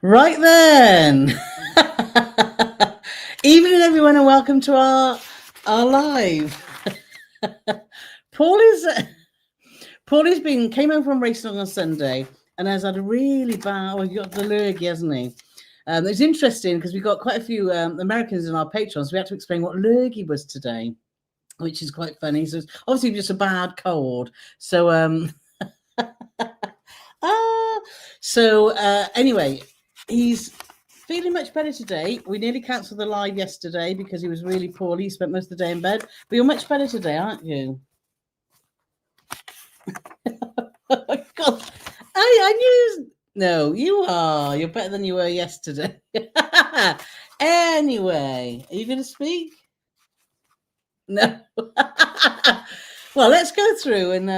Right then. Evening, everyone, and welcome to our live. Paulie's came home from racing on Sunday and has had a really bad. He got the lurgy, hasn't he? It's interesting because we got quite a few Americans in our patrons. So we had to explain what lurgy was today, which is quite funny. So it's obviously just a bad cold. So anyway, he's feeling much better today. We nearly cancelled the live yesterday because he was really poorly. He spent most of the day in bed. But you're much better today, aren't you? Oh my God. I knew. No, you are. You're better than you were yesterday. Anyway, are you going to speak? No. Well, let's go through and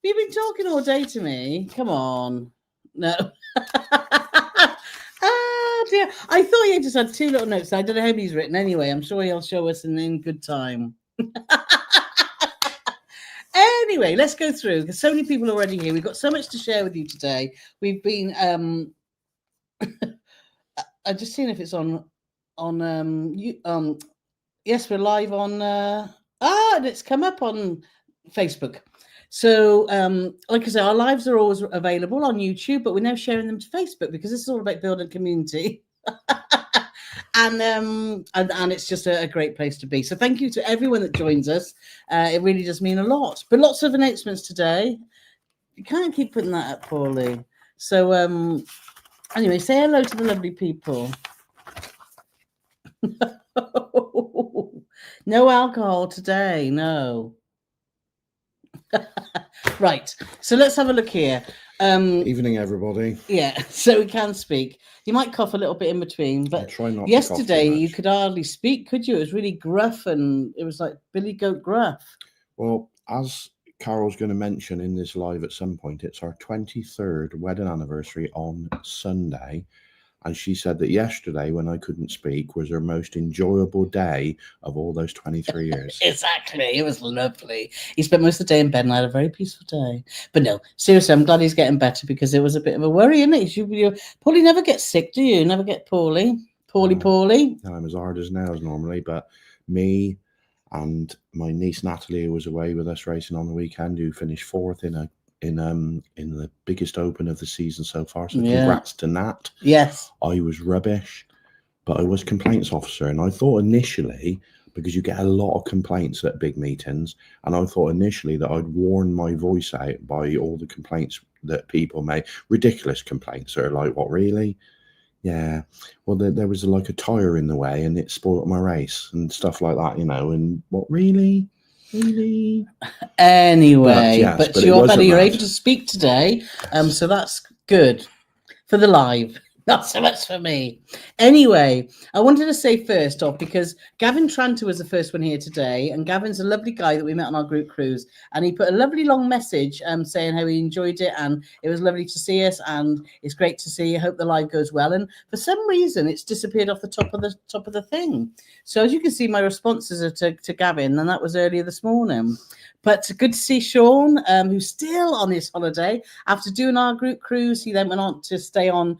you've been talking all day to me. Come on. No. Oh dear. I thought you just had two little notes. I don't know how he's written anyway. I'm sure he'll show us in good time. Anyway, let's go through because so many people are already here. We've got so much to share with you today. We've been I just seen if it's on yes, we're live on and it's come up on Facebook. So like I say, our lives are always available on YouTube, but we're now sharing them to Facebook because this is all about building community. And it's just a great place to be. So thank you to everyone that joins us. It really does mean a lot. But lots of announcements today. You can't keep putting that up, Paulie. So anyway, say hello to the lovely people. No alcohol today, no. Right, so let's have a look here. Evening, everybody. Yeah, so we can speak. You might cough a little bit in between, but try not yesterday to cough too much. You could hardly speak, could you? It was really gruff and it was like Billy Goat gruff. Well, as Carole's going to mention in this live at some point, it's our 23rd wedding anniversary on Sunday. And she said that yesterday, when I couldn't speak, was her most enjoyable day of all those 23 years. Exactly. It was lovely. He spent most of the day in bed and I had a very peaceful day. But no, seriously, I'm glad he's getting better because it was a bit of a worry, isn't it? Paulie never gets sick, do you? Never get poorly? Paulie? No, I'm as hard as nails normally, but me and my niece Natalie, who was away with us racing on the weekend, who finished fourth in the biggest open of the season so far. So congrats to Nat. Yes. I was rubbish, but I was complaints officer. And I thought initially, because you get a lot of complaints at big meetings, and I thought initially that I'd worn my voice out by all the complaints that people made. Ridiculous complaints that are like, what, really? Yeah. Well, there was like a tire in the way and it spoiled my race and stuff like that, and what, really? Anyway, but you're better. You're able to speak today, so that's good for the live. Not so much for me. Anyway, I wanted to say first off, because Gavin Tranter was the first one here today, and Gavin's a lovely guy that we met on our group cruise, and he put a lovely long message saying how he enjoyed it, and it was lovely to see us, and it's great to see you. I hope the live goes well. And for some reason, it's disappeared off the top of the thing. So as you can see, my responses are to Gavin, and that was earlier this morning. But good to see Sean, who's still on his holiday. After doing our group cruise, he then went on to stay on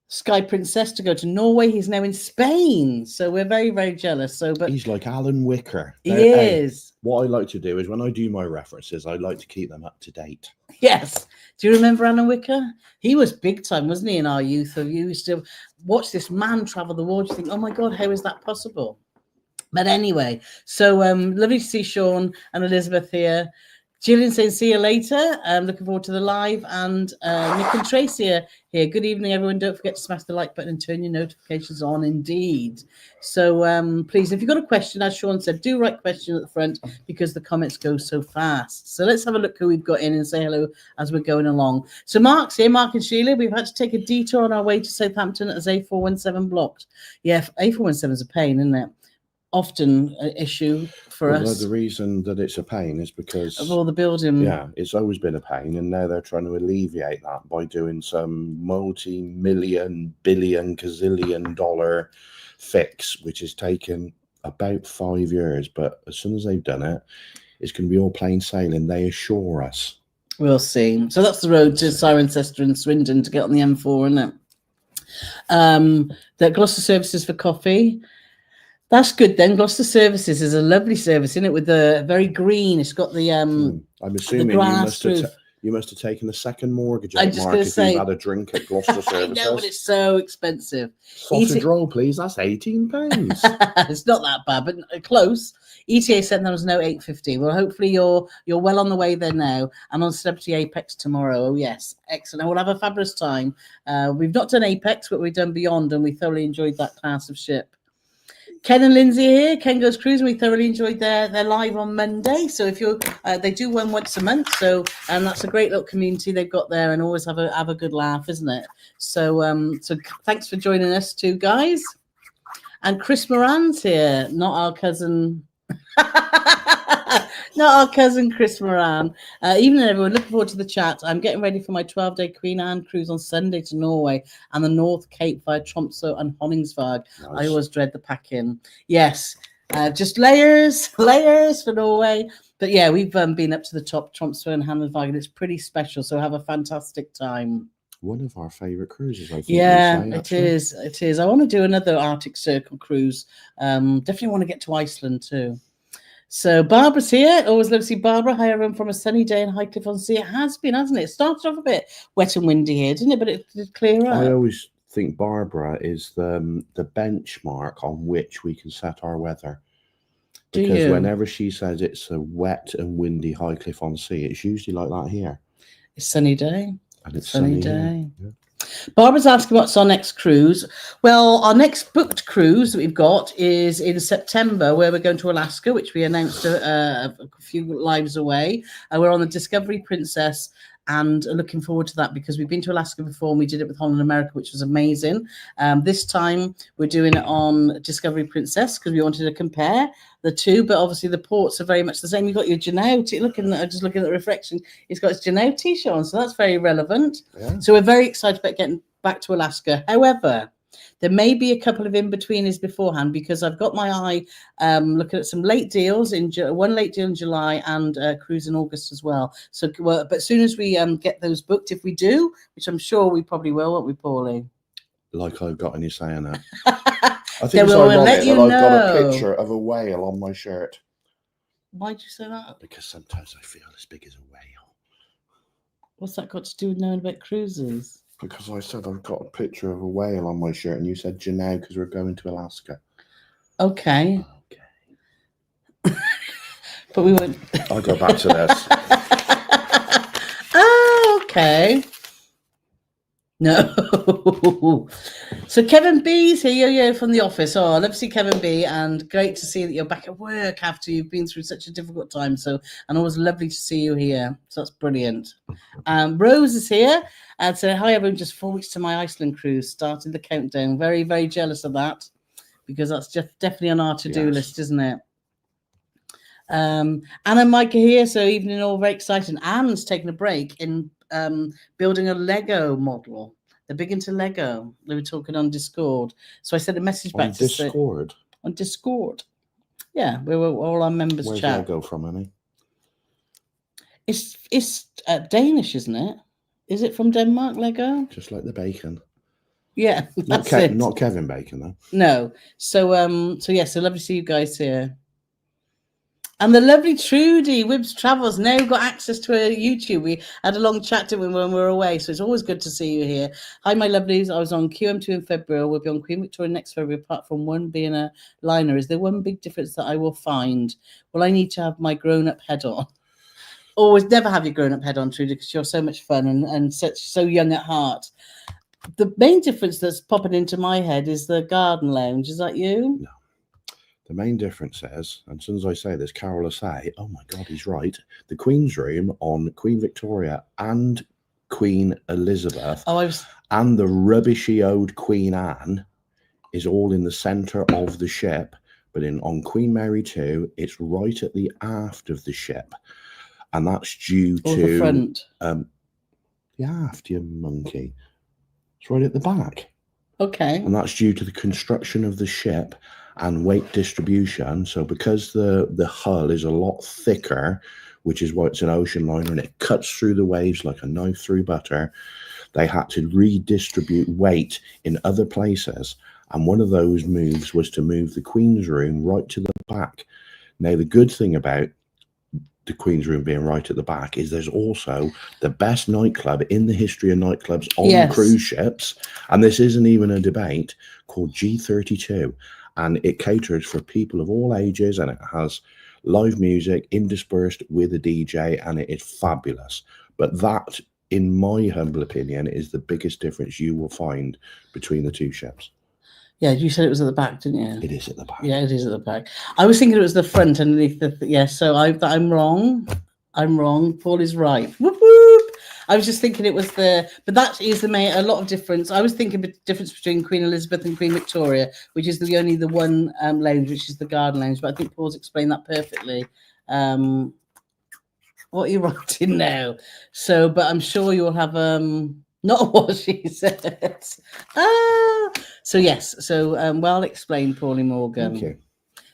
Sky Princess to go to Norway. He's now in Spain. So we're very, very jealous. But he's like Alan Wicker. He is. What I like to do is when I do my references, I like to keep them up to date. Yes. Do you remember Alan Wicker? He was big time, wasn't he, in our youth? You used to watch this man travel the world. You think, oh my God, how is that possible? But anyway, so lovely to see Sean and Elizabeth here. Gillian saying, see you later. Looking forward to the live. And Nick and Tracy are here. Good evening, everyone. Don't forget to smash the like button and turn your notifications on, indeed. So please, if you've got a question, as Sean said, do write question at the front because the comments go so fast. So let's have a look who we've got in and say hello as we're going along. So Mark's here, Mark and Sheila. We've had to take a detour on our way to Southampton as A417 blocked. Yeah, A417 is a pain, isn't it? Often an issue for us. The reason that it's a pain is because of all the building. Yeah, it's always been a pain, and now they're trying to alleviate that by doing some multi-million, billion, gazillion dollar fix, which has taken about 5 years. But as soon as they've done it, it's going to be all plain sailing. They assure us. We'll see. So that's the road to Cirencester and Swindon to get on the M4, isn't it? The Gloucester Services for coffee. That's good then. Gloucester Services is a lovely service, isn't it? With the very green. It's got the I'm assuming you must have taken a second mortgage out, Mark, if you've had a drink at Gloucester Services. I know, but it's so expensive. Sausage roll, please. That's £18. It's not that bad, but close. ETA said there was no 8.50. Well, hopefully you're well on the way there now, and on Celebrity Apex tomorrow. Oh yes, excellent. We'll have a fabulous time. We've not done Apex, but we've done Beyond, and we thoroughly enjoyed that class of ship. Ken and Lindsay here. Ken Goes Cruising. We thoroughly enjoyed their live on Monday. So if you're, they do one once a month. So and that's a great little community they've got there, and always have a good laugh, isn't it? So so thanks for joining us too, guys. And Chris Moran's here, not our cousin. Not our cousin Chris Moran. Evening, everyone. Looking forward to the chat. I'm getting ready for my 12-day Queen Anne cruise on Sunday to Norway and the North Cape via Tromsø and Honningsvåg. Nice. I always dread the packing. Yes, just layers for Norway. But yeah, we've been up to the top, Tromsø and Honningsvåg, and it's pretty special. So have a fantastic time. One of our favourite cruises, I think. Yeah, it is. It is. I want to do another Arctic Circle cruise. Definitely want to get to Iceland too. So Barbara's here. Always love to see Barbara. Hi, everyone, from a sunny day in Highcliffe-on-Sea. It has been, hasn't it? It started off a bit wet and windy here, didn't it? But it did clear up. I always think Barbara is the benchmark on which we can set our weather. Because whenever she says it's a wet and windy Highcliffe-on-Sea, it's usually like that here. It's sunny day. And it's sunny day. Yeah. Barbara's asking what's our next cruise. Well, our next booked cruise that we've got is in September, where we're going to Alaska, which we announced a few lives away. We're on the Discovery Princess and looking forward to that because we've been to Alaska before and we did it with Holland America, which was amazing. This time we're doing it on Discovery Princess because we wanted to compare the two, but obviously the ports are very much the same. You've got your Janelle, just looking at the reflection, it's got its Janelle t-shirt on, so that's very relevant. Yeah. So we're very excited about getting back to Alaska. However, there may be a couple of in-betweeners beforehand because I've got my eye looking at some late deals, one late deal in July and a cruise in August as well. So, but as soon as we get those booked, if we do, which I'm sure we probably will, won't we, Paulie? Like I've got any saying that. I think it's ironic that I've got a picture of a whale on my shirt. Why'd you say that? Because sometimes I feel as big as a whale. What's that got to do with knowing about cruises? Because I said I've got a picture of a whale on my shirt, and you said Janelle because we're going to Alaska. Okay. But we went. I'll go back to this. Oh, okay. No. So Kevin B's here, yo from the office. Oh, I love to see Kevin B, and great to see that you're back at work after you've been through such a difficult time. So, and always lovely to see you here. So that's brilliant. Rose is here and said, hi everyone, just 4 weeks to my Iceland cruise, started the countdown. Very, very jealous of that because that's just definitely on our to-do list, isn't it? Anna and Mike are here, so evening all very exciting. Anne's taking a break in building a Lego model. They're big into Lego. They were talking on Discord. So I sent a message back to Discord. On Discord. Yeah, we were all our members. Where's chat. Lego from, honey? It's Danish, isn't it? Is it from Denmark, Lego? Just like the bacon. Yeah, that's it. Not Kevin Bacon, though. No. So yeah, so lovely to see you guys here. And the lovely Trudy, Wibbs Travels, now got access to her YouTube. We had a long chat to him when we were away, so it's always good to see you here. Hi, my lovelies. I was on QM2 in February. We'll be on Queen Victoria next February, apart from one being a liner. Is there one big difference that I will find? Well, I need to have my grown-up head on. Always never have your grown-up head on, Trudy, because you're so much fun and so young at heart. The main difference that's popping into my head is the garden lounge. Is that you? No. The main difference is, and as soon as I say this, Carole will say, oh my God, he's right. The Queen's Room on Queen Victoria and Queen Elizabeth and the rubbishy old Queen Anne is all in the centre of the ship. But on Queen Mary 2, it's right at the aft of the ship. And that's due to the front. The aft, you monkey. It's right at the back. Okay. And that's due to the construction of the ship and weight distribution. So because the hull is a lot thicker, which is why it's an ocean liner, and it cuts through the waves like a knife through butter. They had to redistribute weight in other places, and one of those moves was to move the Queen's Room right to the back. Now, the good thing about the Queen's Room being right at the back is there's also the best nightclub in the history of nightclubs on cruise ships, and this isn't even a debate, called G32, and it caters for people of all ages, and it has live music interspersed with a DJ, and it is fabulous. But that, in my humble opinion, is the biggest difference you will find between the two ships. Yeah, you said it was at the back, didn't you? It is at the back. Yeah, it is at the back. I was thinking it was the front underneath the. Yes, so I'm wrong. I'm wrong. Paul is right. Whoop whoop. I was just thinking it was the, but that is the main. A lot of difference. I was thinking the difference between Queen Elizabeth and Queen Victoria, which is only the one lounge, which is the garden lounge. But I think Paul's explained that perfectly. What are you writing now? So, but I'm sure you'll have not what she said. So yes, so well explained, Paulie Morgan. Thank you.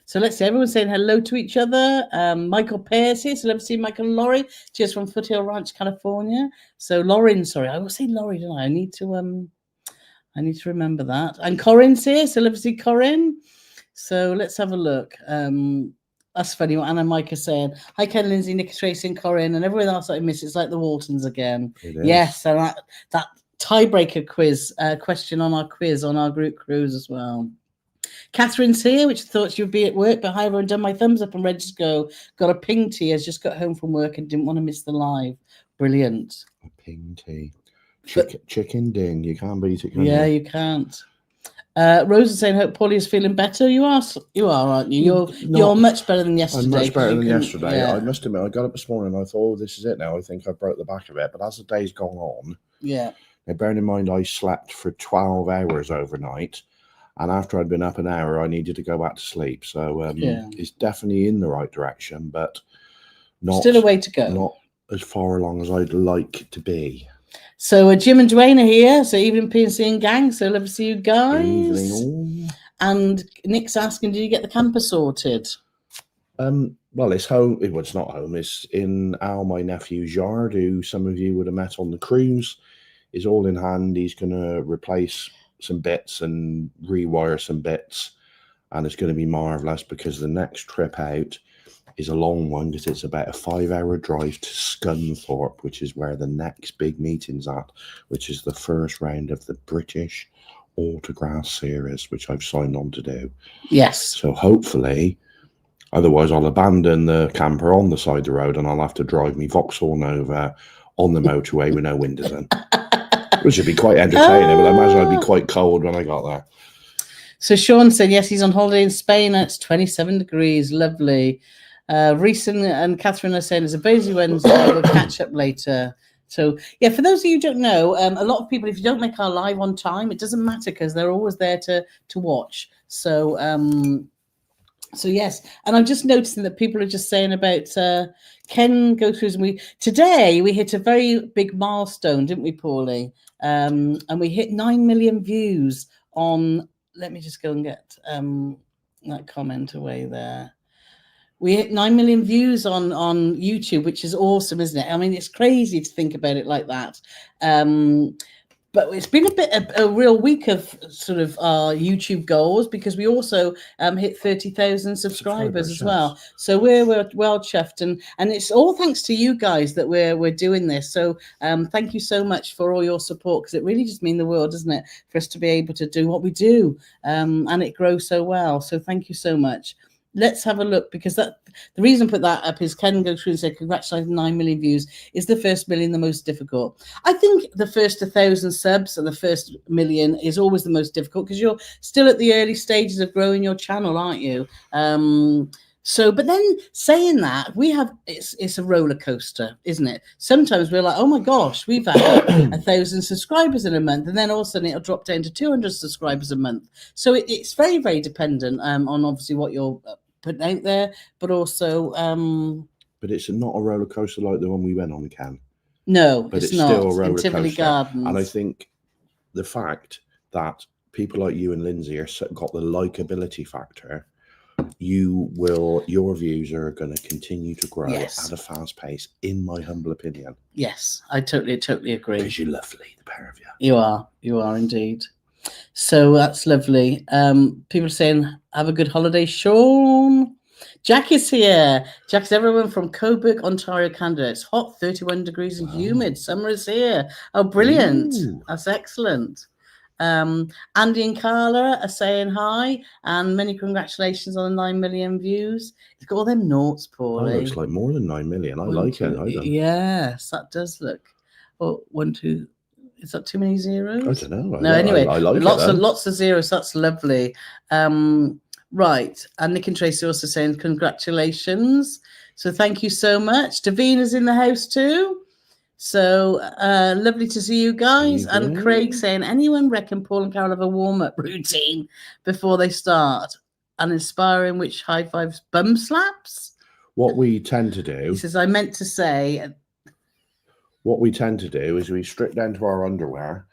So let's see, everyone's saying hello to each other. Michael Pearce here, so let's see Michael and Laurie, cheers from Foothill Ranch, California. So Lauren, sorry, I will say Laurie, don't I? I need to remember that. And Corinne's here, so let's see Corinne. So let's have a look. That's funny what Anna and Mike are saying. Hi, Ken, Lindsay, Nick, Tracy, and Corinne, and everyone else that I miss. It's like the Waltons again. Yes, and that tiebreaker quiz question on our quiz on our group cruise as well. Catherine's here, which thought she would be at work, but however, I've done my thumbs up and ready to go. Got a ping tea, has just got home from work and didn't want to miss the live. Brilliant. A ping tea. Chicken ding. You can't beat it, can you? You can't. Rose is saying, hope Paulie is feeling better. You are, aren't you? You're much better than yesterday. I'm much better than yesterday. Yeah. I must admit, I got up this morning and I thought, oh, this is it now. I think I broke the back of it. But as the day's gone on, now bearing in mind I slept for 12 hours overnight, and after I'd been up an hour, I needed to go back to sleep. So it's definitely in the right direction, but not still a way to go. Not as far along as I'd like to be. So Jim and Dwayne are here. So evening, PNC and gang. So love to see you guys. Evening. And Nick's asking, did you get the camper sorted? Well, it's home. Well, it's not home. It's in Al, my nephew's yard, who some of you would have met on the cruise. Is all in hand. He's going to replace some bits and rewire some bits, and it's going to be marvelous because the next trip out is a long one because it's about a 5-hour drive to Scunthorpe, which is where the next big meeting's at, which is the first round of the British Autograph Series, which I've signed on to do. Yes. So hopefully, otherwise I'll abandon the camper on the side of the road and I'll have to drive me Vauxhall Nova on the motorway with no windows in, which would be quite entertaining, but I imagine I'd be quite cold when I got there. So Sean said, yes, he's on holiday in Spain. It's 27 degrees. Lovely. Reese and Catherine are saying it's a busy Wednesday. We'll catch up later. So, yeah, for those of you who don't know, a lot of people, if you don't make our live on time, it doesn't matter because they're always there to watch. So, so yes. And I'm just noticing that people are just saying about Ken go through. And today we hit a very big milestone, didn't we, Paulie? And we hit 9 million views on. Let me just go and get that comment away there. We hit 9 million views on YouTube, which is awesome, isn't it? I mean, it's crazy to think about it like that. But it's been a real week of sort of our YouTube goals because we also hit 30,000 subscribers as well. So we're well chuffed, and it's all thanks to you guys that we're doing this. So thank you so much for all your support because it really just means the world, doesn't it, for us to be able to do what we do, and it grows so well. So thank you so much. Let's have a look because the reason I put that up is Ken go through and say congratulations, 9 million views. Is the first million the most difficult? I think the first 1,000 subs and the first million is always the most difficult because you're still at the early stages of growing your channel, aren't you? So, but then saying that, it's a roller coaster, isn't it? Sometimes we're like, oh my gosh, we've had 1,000 subscribers in a month, and then all of a sudden it'll drop down to 200 subscribers a month. So it's very, very dependent on obviously what you're putting out there, but also. But it's not a roller coaster like the one we went on, Ken. No, but it's not. Still a roller in Tivoli coaster. Gardens. And I think the fact that people like you and Lindsay got the likability factor your views are going to continue to grow Yes. at a fast pace, in my humble opinion. Yes, I totally agree. Because you're lovely, the pair of you. You are indeed. So that's lovely. People are saying, have a good holiday, Sean. Jack is here. Jack's everyone from Coburg, Ontario, Canada. It's hot, 31 degrees and humid. Summer is here. Oh, brilliant. Ooh. That's excellent. Andy and Carla are saying hi and many congratulations on the 9 million views. It's got all them noughts, Paulie. That looks like more than 9 million. I like it. Yes, that does look. Oh, 1, 2. Is that too many zeros? I don't know. No, anyway, I like lots of zeros. That's lovely. Right. And Nick and Tracy also saying congratulations. So thank you so much. Davina's in the house too. So lovely to see you guys. And Craig saying, anyone reckon Paul and Carole have a warm-up routine before they start? An inspiring which high fives bum slaps? What we tend to do. He says, I meant to say. What we tend to do is we strip down to our underwear,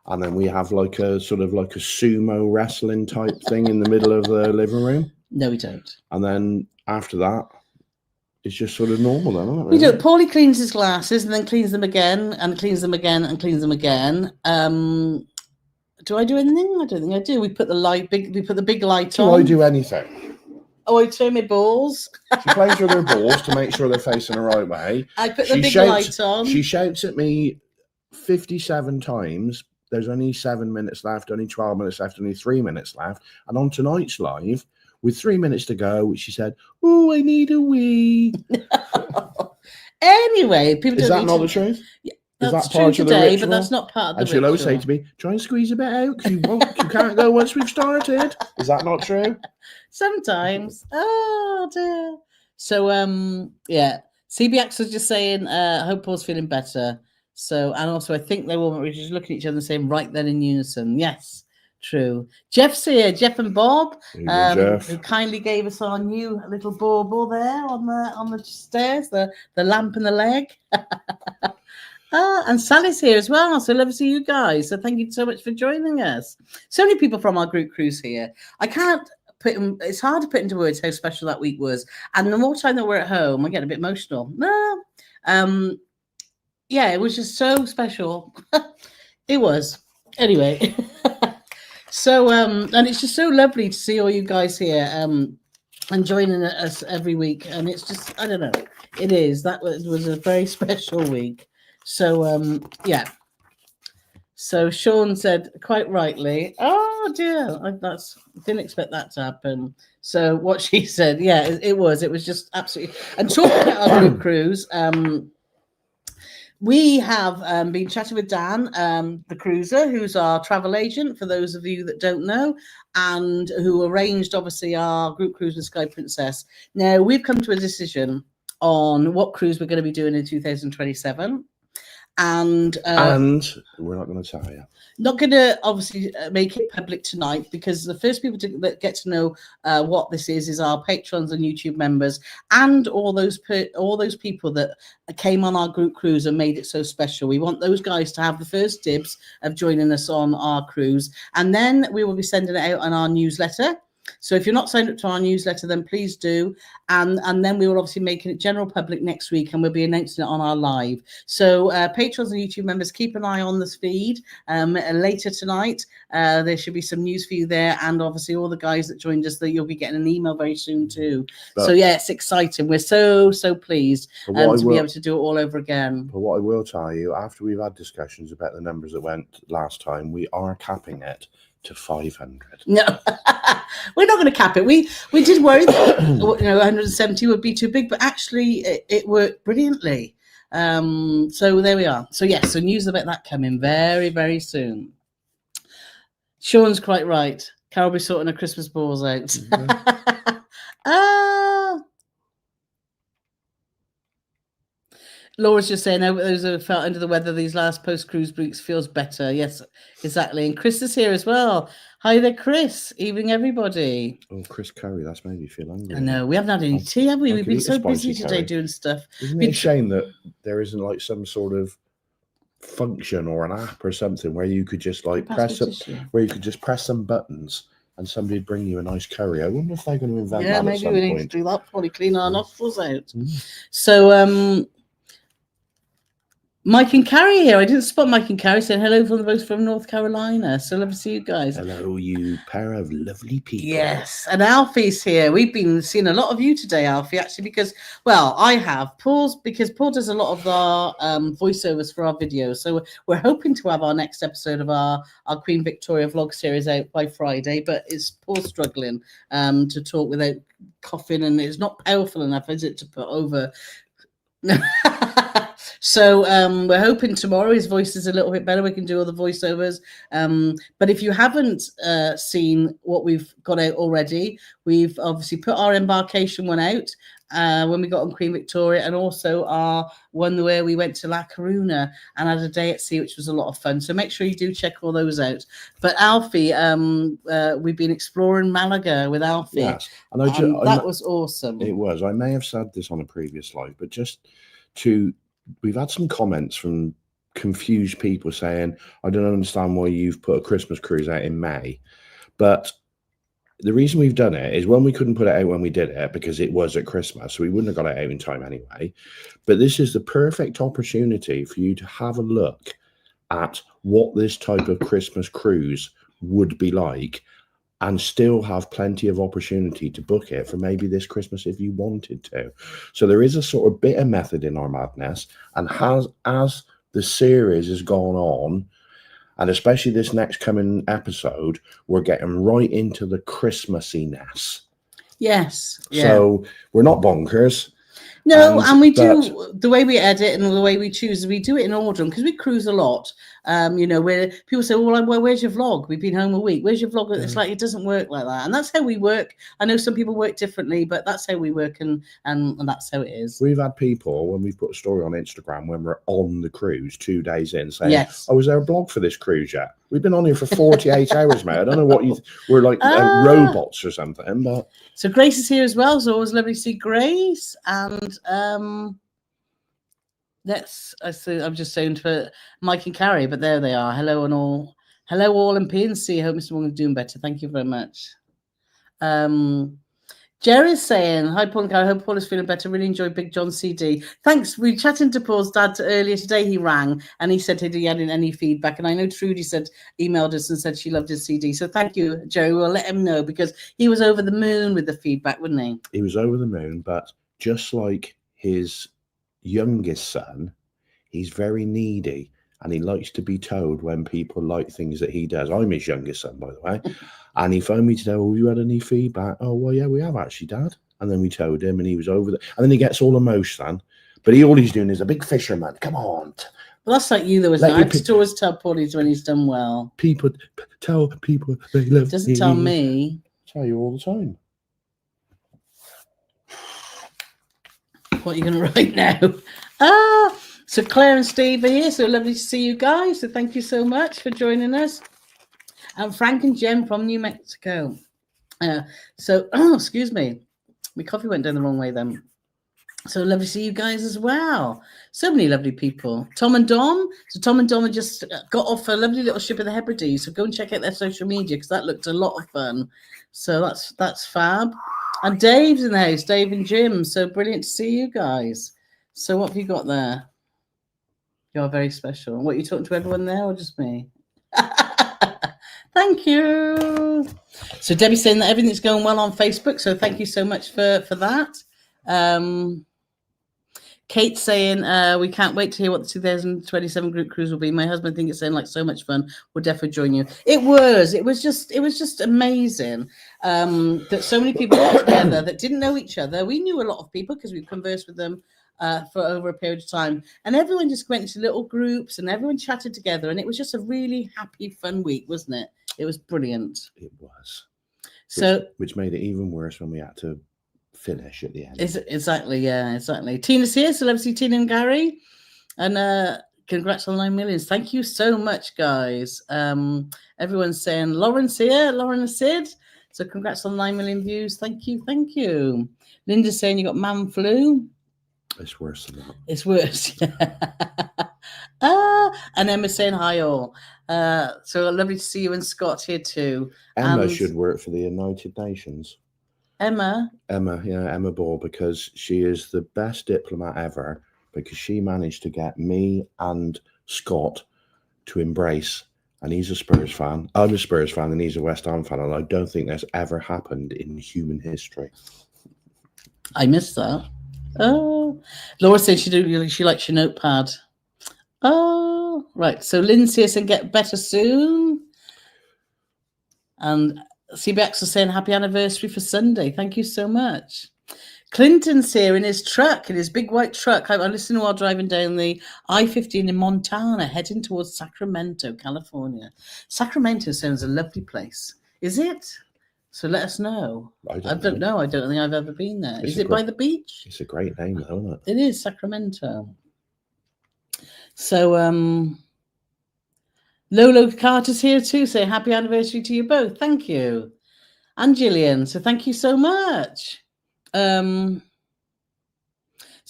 and then we have like a sumo wrestling type thing in the middle of the living room. No, we don't. And then after that, it's just sort of normal then, isn't it? We don't. Paulie cleans his glasses and then cleans them again and cleans them again and cleans them again. Do I do anything? I don't think I do. We put the big light on. Do I do anything? Oh, I turn my balls. She plays with her balls to make sure they're facing the right way. I put the big light on. She shouts at me 57 times. There's only 7 minutes left, only 12 minutes left, only 3 minutes left. And on tonight's live, with 3 minutes to go, she said, "Oh, I need a wee." Anyway, people is that not the truth? Yeah, is that's that part true of the today, ritual? but that's not part of the and she'll ritual. always say to me, "Try and squeeze a bit out because you can't go once we've started." Is that not true? Sometimes. Oh dear. So yeah. CBX was just saying, I hope Paul's feeling better. So, and also I think they were just looking at each other and saying right then in unison. Yes, true. Jeff's here, Jeff and Bob, Jeff. who kindly gave us our new little bauble there on the stairs, the lamp and the leg. And Sally's here as well. So love to see you guys. So thank you so much for joining us. So many people from our group cruise here. I can't it's hard to put into words how special that week was. And the more time that we're at home, I get a bit emotional. Yeah, it was just so special. It was. Anyway. So and it's just so lovely to see all you guys here and joining us every week. And it's just, I don't know. It is. That was a very special week. So yeah. So Sean said quite rightly, "Oh dear, didn't expect that to happen." So what she said, yeah, it was just absolutely. And talking about our group cruise, we have been chatting with Dan, the cruiser, who's our travel agent, for those of you that don't know, and who arranged obviously our group cruise with Sky Princess. Now we've come to a decision on what cruise we're going to be doing in 2027. And we're not going to tell you. Not going to obviously make it public tonight, because the first people that get to know what this is our patrons and YouTube members, and all those people that came on our group cruise and made it so special. We want those guys to have the first dibs of joining us on our cruise, and then we will be sending it out on our newsletter. So if you're not signed up to our newsletter, then please do. And then we will obviously make it general public next week, and we'll be announcing it on our live. So patrons and YouTube members, keep an eye on this feed. Later tonight, there should be some news for you there. And obviously all the guys that joined us, that you'll be getting an email very soon too. So yeah, it's exciting. We're so pleased to be able to do it all over again. But what I will tell you, after we've had discussions about the numbers that went last time, we are capping it to 500. No, we're not going to cap it. We did worry that 170 would be too big, but actually it worked brilliantly. So there we are. So yes, so news about that coming very, very soon. Sean's quite right. Carole will be sorting her Christmas balls out. Mm-hmm. Laura's just saying, those who felt under the weather these last post-cruise weeks feels better. Yes, exactly. And Chris is here as well. Hi there, Chris. Evening, everybody. Oh, Chris Curry, that's made me feel hungry. I know. We haven't had any tea, have we? We've been so busy today doing stuff. Isn't it a shame that there isn't like some sort of function or an app or something where you could just like press some buttons and somebody'd bring you a nice curry. I wonder if they're going to invent Yeah, that at maybe some we need point. to do that. Probably clean our nostrils out. Mm. So, Mike and Carrie here. I didn't spot Mike and Carrie saying hello from both from North Carolina. So lovely to see you guys. Hello, you pair of lovely people. Yes, and Alfie's here. We've been seeing a lot of you today, Alfie, actually, because, well, I have. Because Paul does a lot of our voiceovers for our videos. So we're hoping to have our next episode of our Queen Victoria vlog series out by Friday, but it's Paul struggling to talk without coughing, and it's not powerful enough, is it, to put over... So we're hoping tomorrow his voice is a little bit better. We can do all the voiceovers. But if you haven't seen what we've got out already, we've obviously put our embarkation one out when we got on Queen Victoria, and also our one where we went to La Coruna and had a day at sea, which was a lot of fun. So make sure you do check all those out. But Alfie, we've been exploring Malaga with Alfie. Yes, and that was awesome. It was. I may have said this on a previous live, but we've had some comments from confused people saying, I don't understand why you've put a Christmas cruise out in May. But the reason we've done it is when we couldn't put it out when we did it, because it was at Christmas, so we wouldn't have got it out in time anyway. But this is the perfect opportunity for you to have a look at what this type of Christmas cruise would be like, and still have plenty of opportunity to book it for maybe this Christmas if you wanted to. So there is a sort of bit of method in our madness, and as the series has gone on, and especially this next coming episode, we're getting right into the Christmassiness. Yes. Yeah. So we're not bonkers. No, and we do the way we edit and the way we choose. We do it in order because we cruise a lot. Where people say, "Well, where's your vlog? We've been home a week. Where's your vlog?" It's like it doesn't work like that, and that's how we work. I know some people work differently, but that's how we work, and that's how it is. We've had people when we've put a story on Instagram when we're on the cruise 2 days in saying, yes. "Oh, is there a blog for this cruise yet? We've been on here for 48 hours, mate. I don't know what we're like robots or something." But so Grace is here as well. So always lovely to see Grace. And I'm just saying for Mike and Carrie, but there they are. Hello all in PNC. I hope Mr. Morgan's doing better. Thank you very much. Jerry's saying, hi, Paul and Carrie. I hope Paul is feeling better. Really enjoyed Big John CD. Thanks. We were chatting to Paul's dad earlier today. He rang and he said he hadn't any feedback. And I know Trudy emailed us and said she loved his CD. So thank you, Jerry. We'll let him know because he was over the moon with the feedback, wasn't he? He was over the moon, but just like his youngest son, he's very needy. And he likes to be told when people like things that he does. I'm his youngest son, by the way. And he phoned me today, "Oh, have you had any feedback?" "Oh, well, yeah, we have actually, Dad." And then we told him and he was over there. And then he gets all emotional. But all he's doing is a big fisherman. Come on. Well, that's like you, though, isn't it? I just always tell Paul when he's done well. People tell people they love Doesn't tell me. I tell you all the time. What are you going to write now? So Claire and Steve are here. So lovely to see you guys. So thank you so much for joining us. And Frank and Jen from New Mexico. Excuse me. My coffee went down the wrong way then. So lovely to see you guys as well. So many lovely people. Tom and Dom. So Tom and Dom have just got off a lovely little ship of the Hebrides. So go and check out their social media because that looked a lot of fun. So that's fab. And Dave's in the house. Dave and Jim. So brilliant to see you guys. So what have you got there? You're very special. What, are you talking to everyone there or just me? Thank you. So Debbie's saying that everything's going well on Facebook. So thank you so much for that. Kate's saying, we can't wait to hear what the 2027 group cruise will be. My husband thinks it's like so much fun. We'll definitely join you. It was just amazing that so many people got together that didn't know each other. We knew a lot of people because we've conversed with them for over a period of time, and everyone just went into little groups and everyone chatted together, and it was just a really happy, fun week, wasn't it? It was brilliant. It was. Which made it even worse when we had to finish at the end. Exactly. Tina's here, so love to see Tina and Gary, and congrats on 9 million. Thank you so much, guys. Everyone's saying Lauren's here, Lauren and Sid. So congrats on 9 million views. Thank you. Linda's saying you got man flu. It's worse than that. It's worse. And Emma saying hi all. So lovely to see you and Scott here too. Emma And should work for the United Nations. Emma, Emma Ball, because she is the best diplomat ever, because she managed to get me and Scott to embrace, and he's a Spurs fan. I'm a Spurs fan and he's a West Ham fan, and I don't think that's ever happened in human history. I missed that. Oh, Laura said she likes your notepad. Oh, right. So Lindsay said get better soon. And CBX is saying happy anniversary for Sunday. Thank you so much. Clinton's here in his truck, in his big white truck. I'm listening while driving down the I-15 in Montana, heading towards Sacramento, California. Sacramento sounds a lovely place. Is it? So let us know. I don't know. I don't think I've ever been there. Is it by the beach? It's a great name, though, isn't it? It is, Sacramento. So, Lolo Carter's here too. Say happy anniversary to you both. Thank you. And Gillian. So thank you so much. So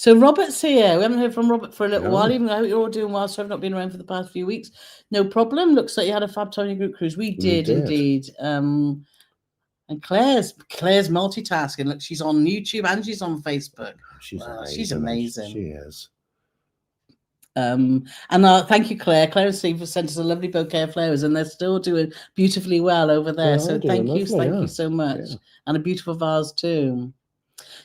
Robert's here. We haven't heard from Robert for a little while, even though you're all doing well. So I've not been around for the past few weeks. No problem. Looks like you had a fab time on your group cruise. We did indeed. And Claire's multitasking. Look, she's on YouTube and she's on Facebook. She's amazing. She is. And thank you, Claire. Claire and Steve have sent us a lovely bouquet of flowers, and they're still doing beautifully well over there. So thank you so much, and a beautiful vase too.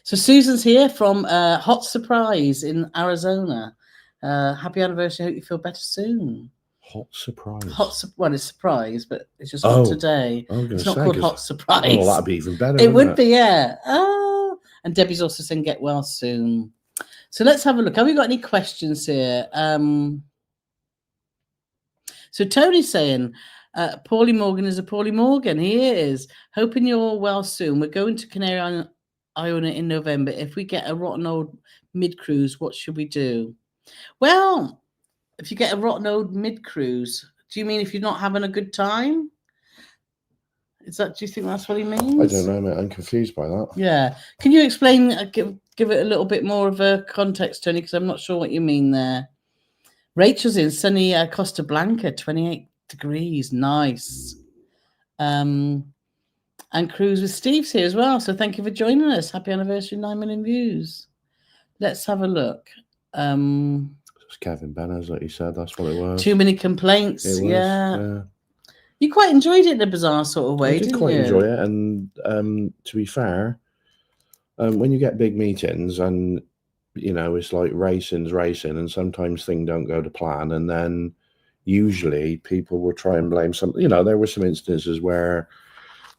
So Susan's here from Hot Surprise in Arizona. Happy anniversary! I hope you feel better soon. Hot Surprise. Well, it's surprise, but it's just hot today. It's not called Hot Surprise. Oh, that'd be even better. It would be, yeah. Oh, and Debbie's also saying get well soon. So let's have a look. Have we got any questions here? So Tony's saying, Paulie Morgan is a Paulie Morgan. He is. Hoping you're all well soon. We're going to Canary Island in November. If we get a rotten old mid-cruise, what should we do? Well, if you get a rotten old mid-cruise, do you mean if you're not having a good time? Do you think that's what he means? I don't know, mate. I'm confused by that. Yeah. Can you explain, give it a little bit more of a context, Tony, because I'm not sure what you mean there. Rachel's in sunny Costa Blanca, 28 degrees. Nice. And Cruise with Steve's here as well. So thank you for joining us. Happy anniversary, 9 million views. Let's have a look. It's Kevin Benners, like you said. That's what it was. Too many complaints. It was, yeah. You quite enjoyed it in a bizarre sort of way, didn't you? I did quite enjoy it. And to be fair, when you get big meetings and, you know, it's like racing, and sometimes things don't go to plan. And then usually people will try and blame something. You know, there were some instances where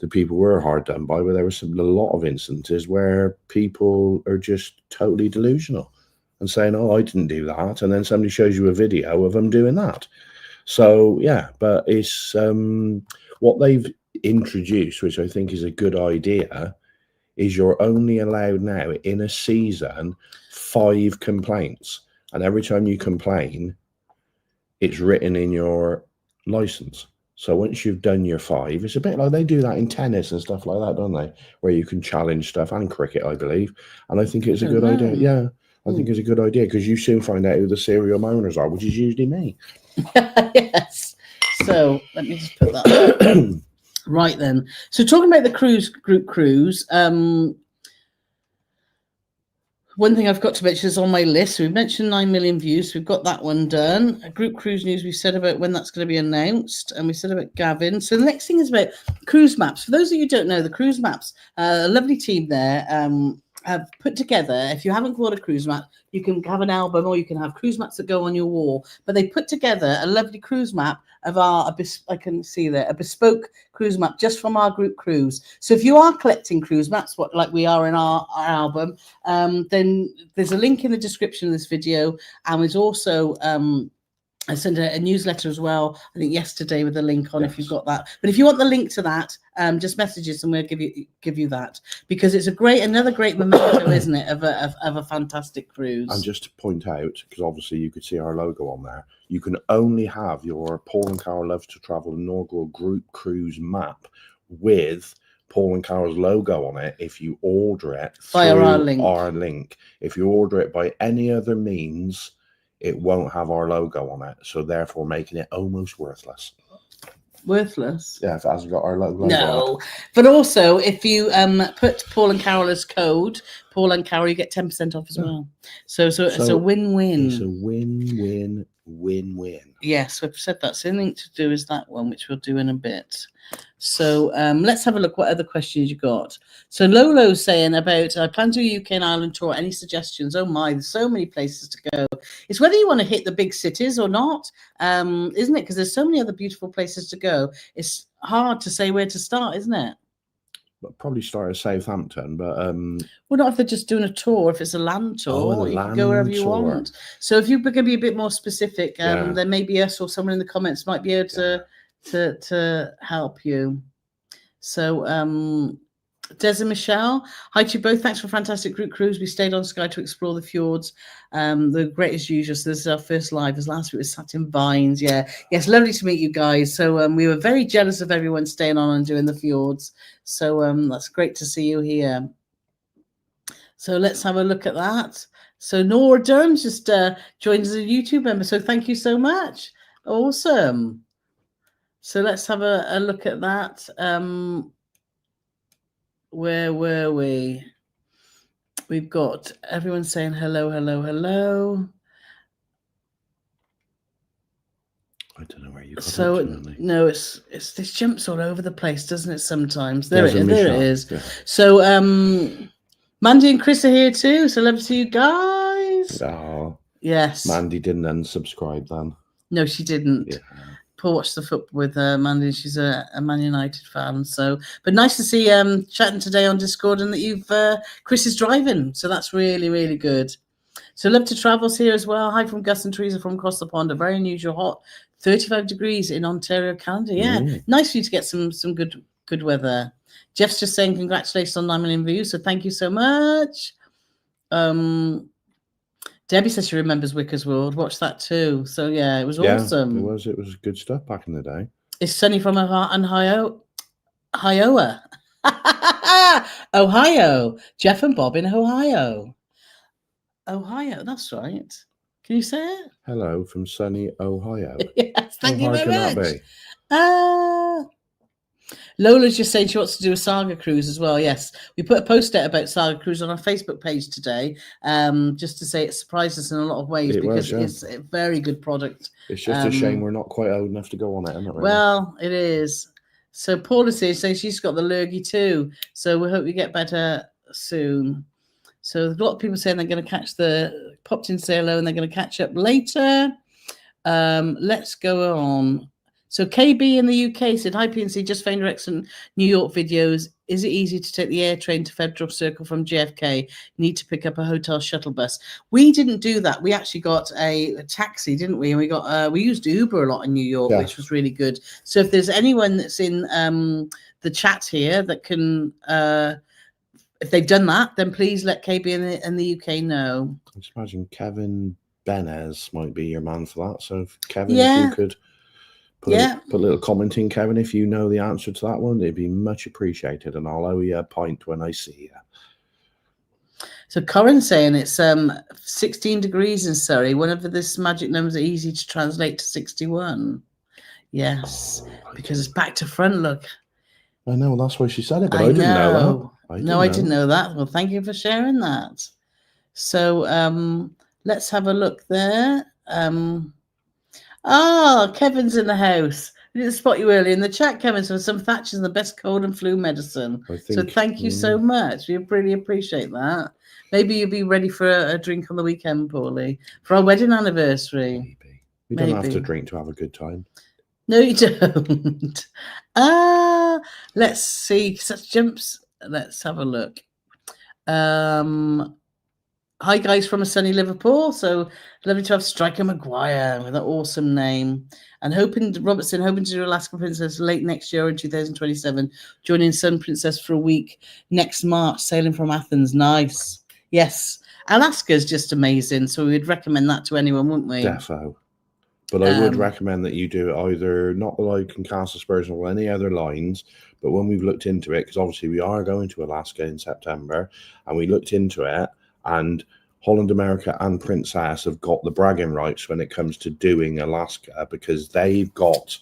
the people were hard done by, but there were a lot of instances where people are just totally delusional and saying, oh, I didn't do that. And then somebody shows you a video of them doing that. So, yeah, but it's what they've introduced, which I think is a good idea, is you're only allowed now in a season 5 complaints. And every time you complain, it's written in your license. So once you've done your 5, it's a bit like they do that in tennis and stuff like that, don't they? Where you can challenge stuff, and cricket, I believe. And I think it's a good idea. Yeah, I think it's a good idea, because you soon find out who the serial moaners are, which is usually me. Yes. So let me just put that right then. So talking about the group cruise, one thing I've got to mention is on my list. So we've mentioned 9 million views. So we've got that one done. Group cruise news, we said about when that's going to be announced, and we said about Gavin. So the next thing is about cruise maps. For those of you who don't know, the cruise maps, a lovely team there have put together, if you haven't bought a cruise map, you can have an album or you can have cruise maps that go on your wall. But they put together a lovely cruise map of I can see there, a bespoke cruise map just from our group cruise. So if you are collecting cruise maps, like we are in our album, then there's a link in the description of this video. And there's also I sent a newsletter as well, I think yesterday, with a link on, if you've got that. But if you want the link to that, just message us and we'll give you that, because it's another great memento, isn't it, of a fantastic cruise. And just to point out, because obviously you could see our logo on there, you can only have your Paul and Carole Loves to Travel inaugural group cruise map with Paul and Carole's logo on it if you order it via our link. If you order it by any other means, it won't have our logo on it, so therefore making it almost worthless. Worthless? Yeah, if it hasn't got our logo on No, it. but also if you put Paul and Carole as code, Paul and Carole, you get 10% off as well. So it's a win-win. It's a win-win-win-win. Yes, we've said that. So the thing to do is that one, which we'll do in a bit. So let's have a look what other questions you got. So Lolo's saying about I plan to do a UK and Ireland tour. Any suggestions? Oh my, there's so many places to go. It's whether you want to hit the big cities or not, isn't it? Because there's so many other beautiful places to go. It's hard to say where to start, isn't it? But probably start at Southampton, but well, not if they're just doing a tour. If it's a land tour, you can go wherever you want. So if you're going to be a bit more specific, then maybe us or someone in the comments might be able to help you. So Des and Michelle, hi to you both. Thanks for a fantastic group cruise. We stayed on Skye to explore the fjords. The great as usual. So this is our first live, as last week was Satin Vines. Yeah, yes, lovely to meet you guys. So we were very jealous of everyone staying on and doing the fjords. So that's great to see you here. So let's have a look at that. So Nora Durham just joined as a YouTube member. So thank you so much. Awesome. So let's have a look at that. Where were we? We've got everyone saying hello, hello, hello. I don't know where you got it. No, it's this jumps all over the place, doesn't it? Sometimes there it is. Yeah. So Mandy and Chris are here too. So love to see you guys. Oh, yes. Mandy didn't unsubscribe then. No, she didn't. Yeah. Paul watched the football with Mandy. She's a Man United fan. So, but nice to see chatting today on Discord and that you've Chris is driving. So that's really, really good. So love to travels here as well. Hi from Gus and Teresa from across the pond. A very unusual hot 35 degrees in Ontario, Canada. Yeah, nice for you to get some good weather. Jeff's just saying congratulations on 9 million views. So thank you so much. Debbie says she remembers Wicker's World. Watch that too. So yeah, it was awesome. It was good stuff back in the day. It's Sunny from Ohio. Ohio. Jeff and Bob in Ohio. Ohio, that's right. Can you say it? Hello from sunny Ohio. Yes, thank you very much. Lola's just saying she wants to do a Saga cruise as well. Yes, we put a post out about Saga cruise on our Facebook page today, just to say it surprised us in a lot of ways it's a very good product. It's just a shame we're not quite old enough to go on it, isn't it? Really? Well, it is. So Paula is saying she's got the lurgy too. So we hope you get better soon. So there's a lot of people saying they're going to catch popped in say hello and they're going to catch up later. Let's go on. So KB in the UK said, hi PNC, just found your excellent New York videos. Is it easy to take the air train to Federal Circle from JFK? You need to pick up a hotel shuttle bus. We didn't do that. We actually got a taxi, didn't we? And we used Uber a lot in New York, which was really good. So if there's anyone that's in the chat here that can, if they've done that, then please let KB in the UK know. I just imagine Kevin Benez might be your man for that. So if Kevin, if you could put a little comment in, Kevin, if you know the answer to that one, it'd be much appreciated, and I'll owe you a pint when I see you. So Corin's saying it's 16 degrees in Surrey. One of this magic numbers are easy to translate to 61. Yes, because it's back to front look. I know, that's why she said it, but I didn't know that. I didn't know that. Well, thank you for sharing that. So let's have a look there. Kevin's in the house. I didn't spot you earlier in the chat, Kevin. So some Thatcher's the best cold and flu medicine. So thank you so much. We really appreciate that. Maybe you'll be ready for a drink on the weekend, Paulie, for our wedding anniversary. Maybe. You don't have to drink to have a good time. No, you don't. Let's see. Such jumps. Let's have a look. Hi guys from a sunny Liverpool. So lovely to have Striker Maguire with that awesome name. And Robertson hoping to do Alaska Princess late next year in 2027, joining Sun Princess for a week next March, sailing from Athens. Nice. Yes. Alaska's just amazing. So we would recommend that to anyone, wouldn't we? Defo. But I would recommend that you do it either, not like in Castle Spurs or any other lines, but when we've looked into it, because obviously we are going to Alaska in September, and we looked into it, and Holland America and Princess have got the bragging rights when it comes to doing Alaska, because they've got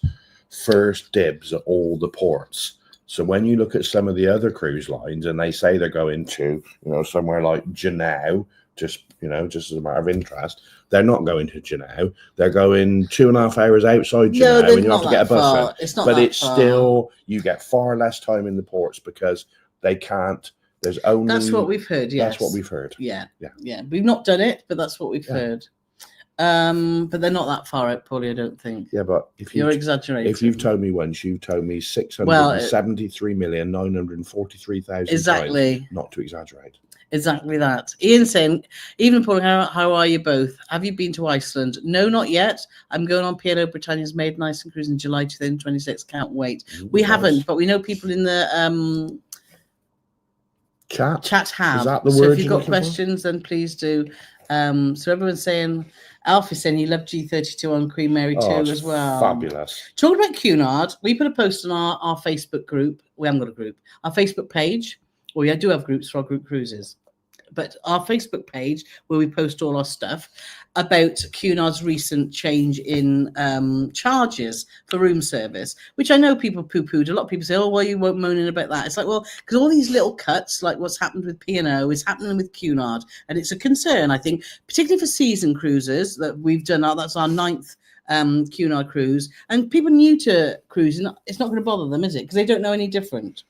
first dibs at all the ports. So when you look at some of the other cruise lines and they say they're going to, somewhere like Juneau, just as a matter of interest, they're not going to Juneau. They're going 2.5 hours outside Juneau, and you have to get a bus in. It's not but that it's far. Still, you get far less time in the ports because they can't. There's only. That's what we've heard. Yes, that's what we've heard. Yeah. We've not done it, but that's what we've heard. But they're not that far out, Paulie, I don't think. Yeah, but you're exaggerating. If you've told me once, you've told me 673,943,000 exactly times, not to exaggerate. Exactly that. Ian saying, even Paul, how are you both? Have you been to Iceland? No, not yet. I'm going on P&O Britannia's Maiden Iceland cruise in July 2026. Can't wait. We haven't, but we know people in the chat have. Is that the so word? If you've got questions, then please do. So everyone's saying, Alfie saying he loved G32 on Queen Mary 2 as well. Fabulous. Talking about Cunard, we put a post on our Facebook group. We haven't got a group. Our Facebook page. Well, yeah, I do have groups for our group cruises. But our Facebook page, where we post all our stuff, about Cunard's recent change in charges for room service, which I know people poo-pooed. A lot of people say, oh, well, you won't moaning about that. It's like, well, because all these little cuts, like what's happened with P&O, is happening with Cunard. And it's a concern, I think, particularly for season cruises that we've done. That's our 9th Cunard cruise. And people new to cruising, it's not going to bother them, is it? Because they don't know any different.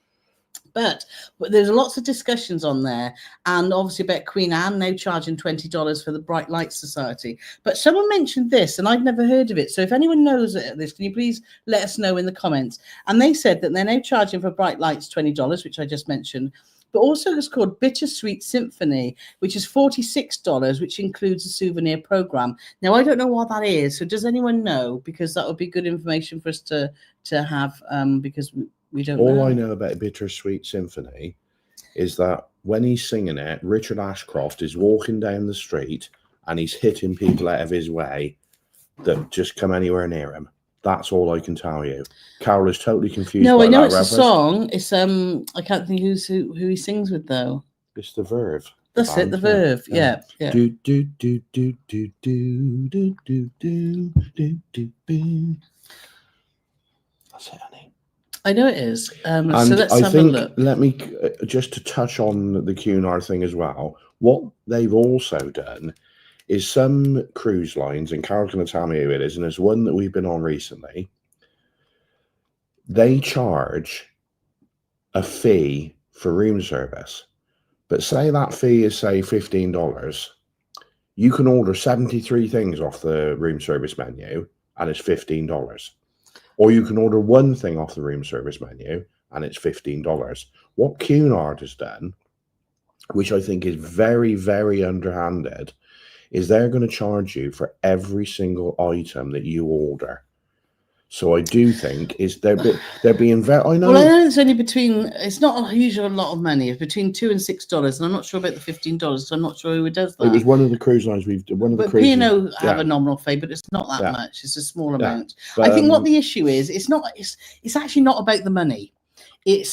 But there's lots of discussions on there, and obviously about Queen Anne now charging $20 for the Bright Light Society. But someone mentioned this, and I'd never heard of it. So if anyone knows this, can you please let us know in the comments? And they said that they're now charging for Bright Lights $20, which I just mentioned, but also it's called Bittersweet Symphony, which is $46, which includes a souvenir program. Now, I don't know what that is. So does anyone know? Because that would be good information for us to have, because we don't know. All I know about Bittersweet Symphony is that when he's singing it, Richard Ashcroft is walking down the street and he's hitting people out of his way that just come anywhere near him. That's all I can tell you. Carole is totally confused. No, by I know that it's reference. a song. It's I can't think who he sings with though. It's the Verve. That's it, the Verve. Yeah. Do do do do do do do do do do do. That's it, honey. I know it is. So and let's have a look. Let me just to touch on the Cunard thing as well. What they've also done is some cruise lines, and Carole's going to tell me who it is, and there's one that we've been on recently. They charge a fee for room service, but say that fee is say $15. You can order 73 things off the room service menu, and it's $15. Or you can order one thing off the room service menu and it's $15. What Cunard has done, which I think is very, very underhanded, is they're going to charge you for every single item that you order. So I do think they're being very. I know. Well, I know it's only it's not a huge lot of money. It's between $2 and $6, and I'm not sure about the $15. So I'm not sure who does that. It was one of the cruise lines But P&O have a nominal fee, but it's not that much. It's a small amount. But, I think what the issue is, it's actually not about the money. It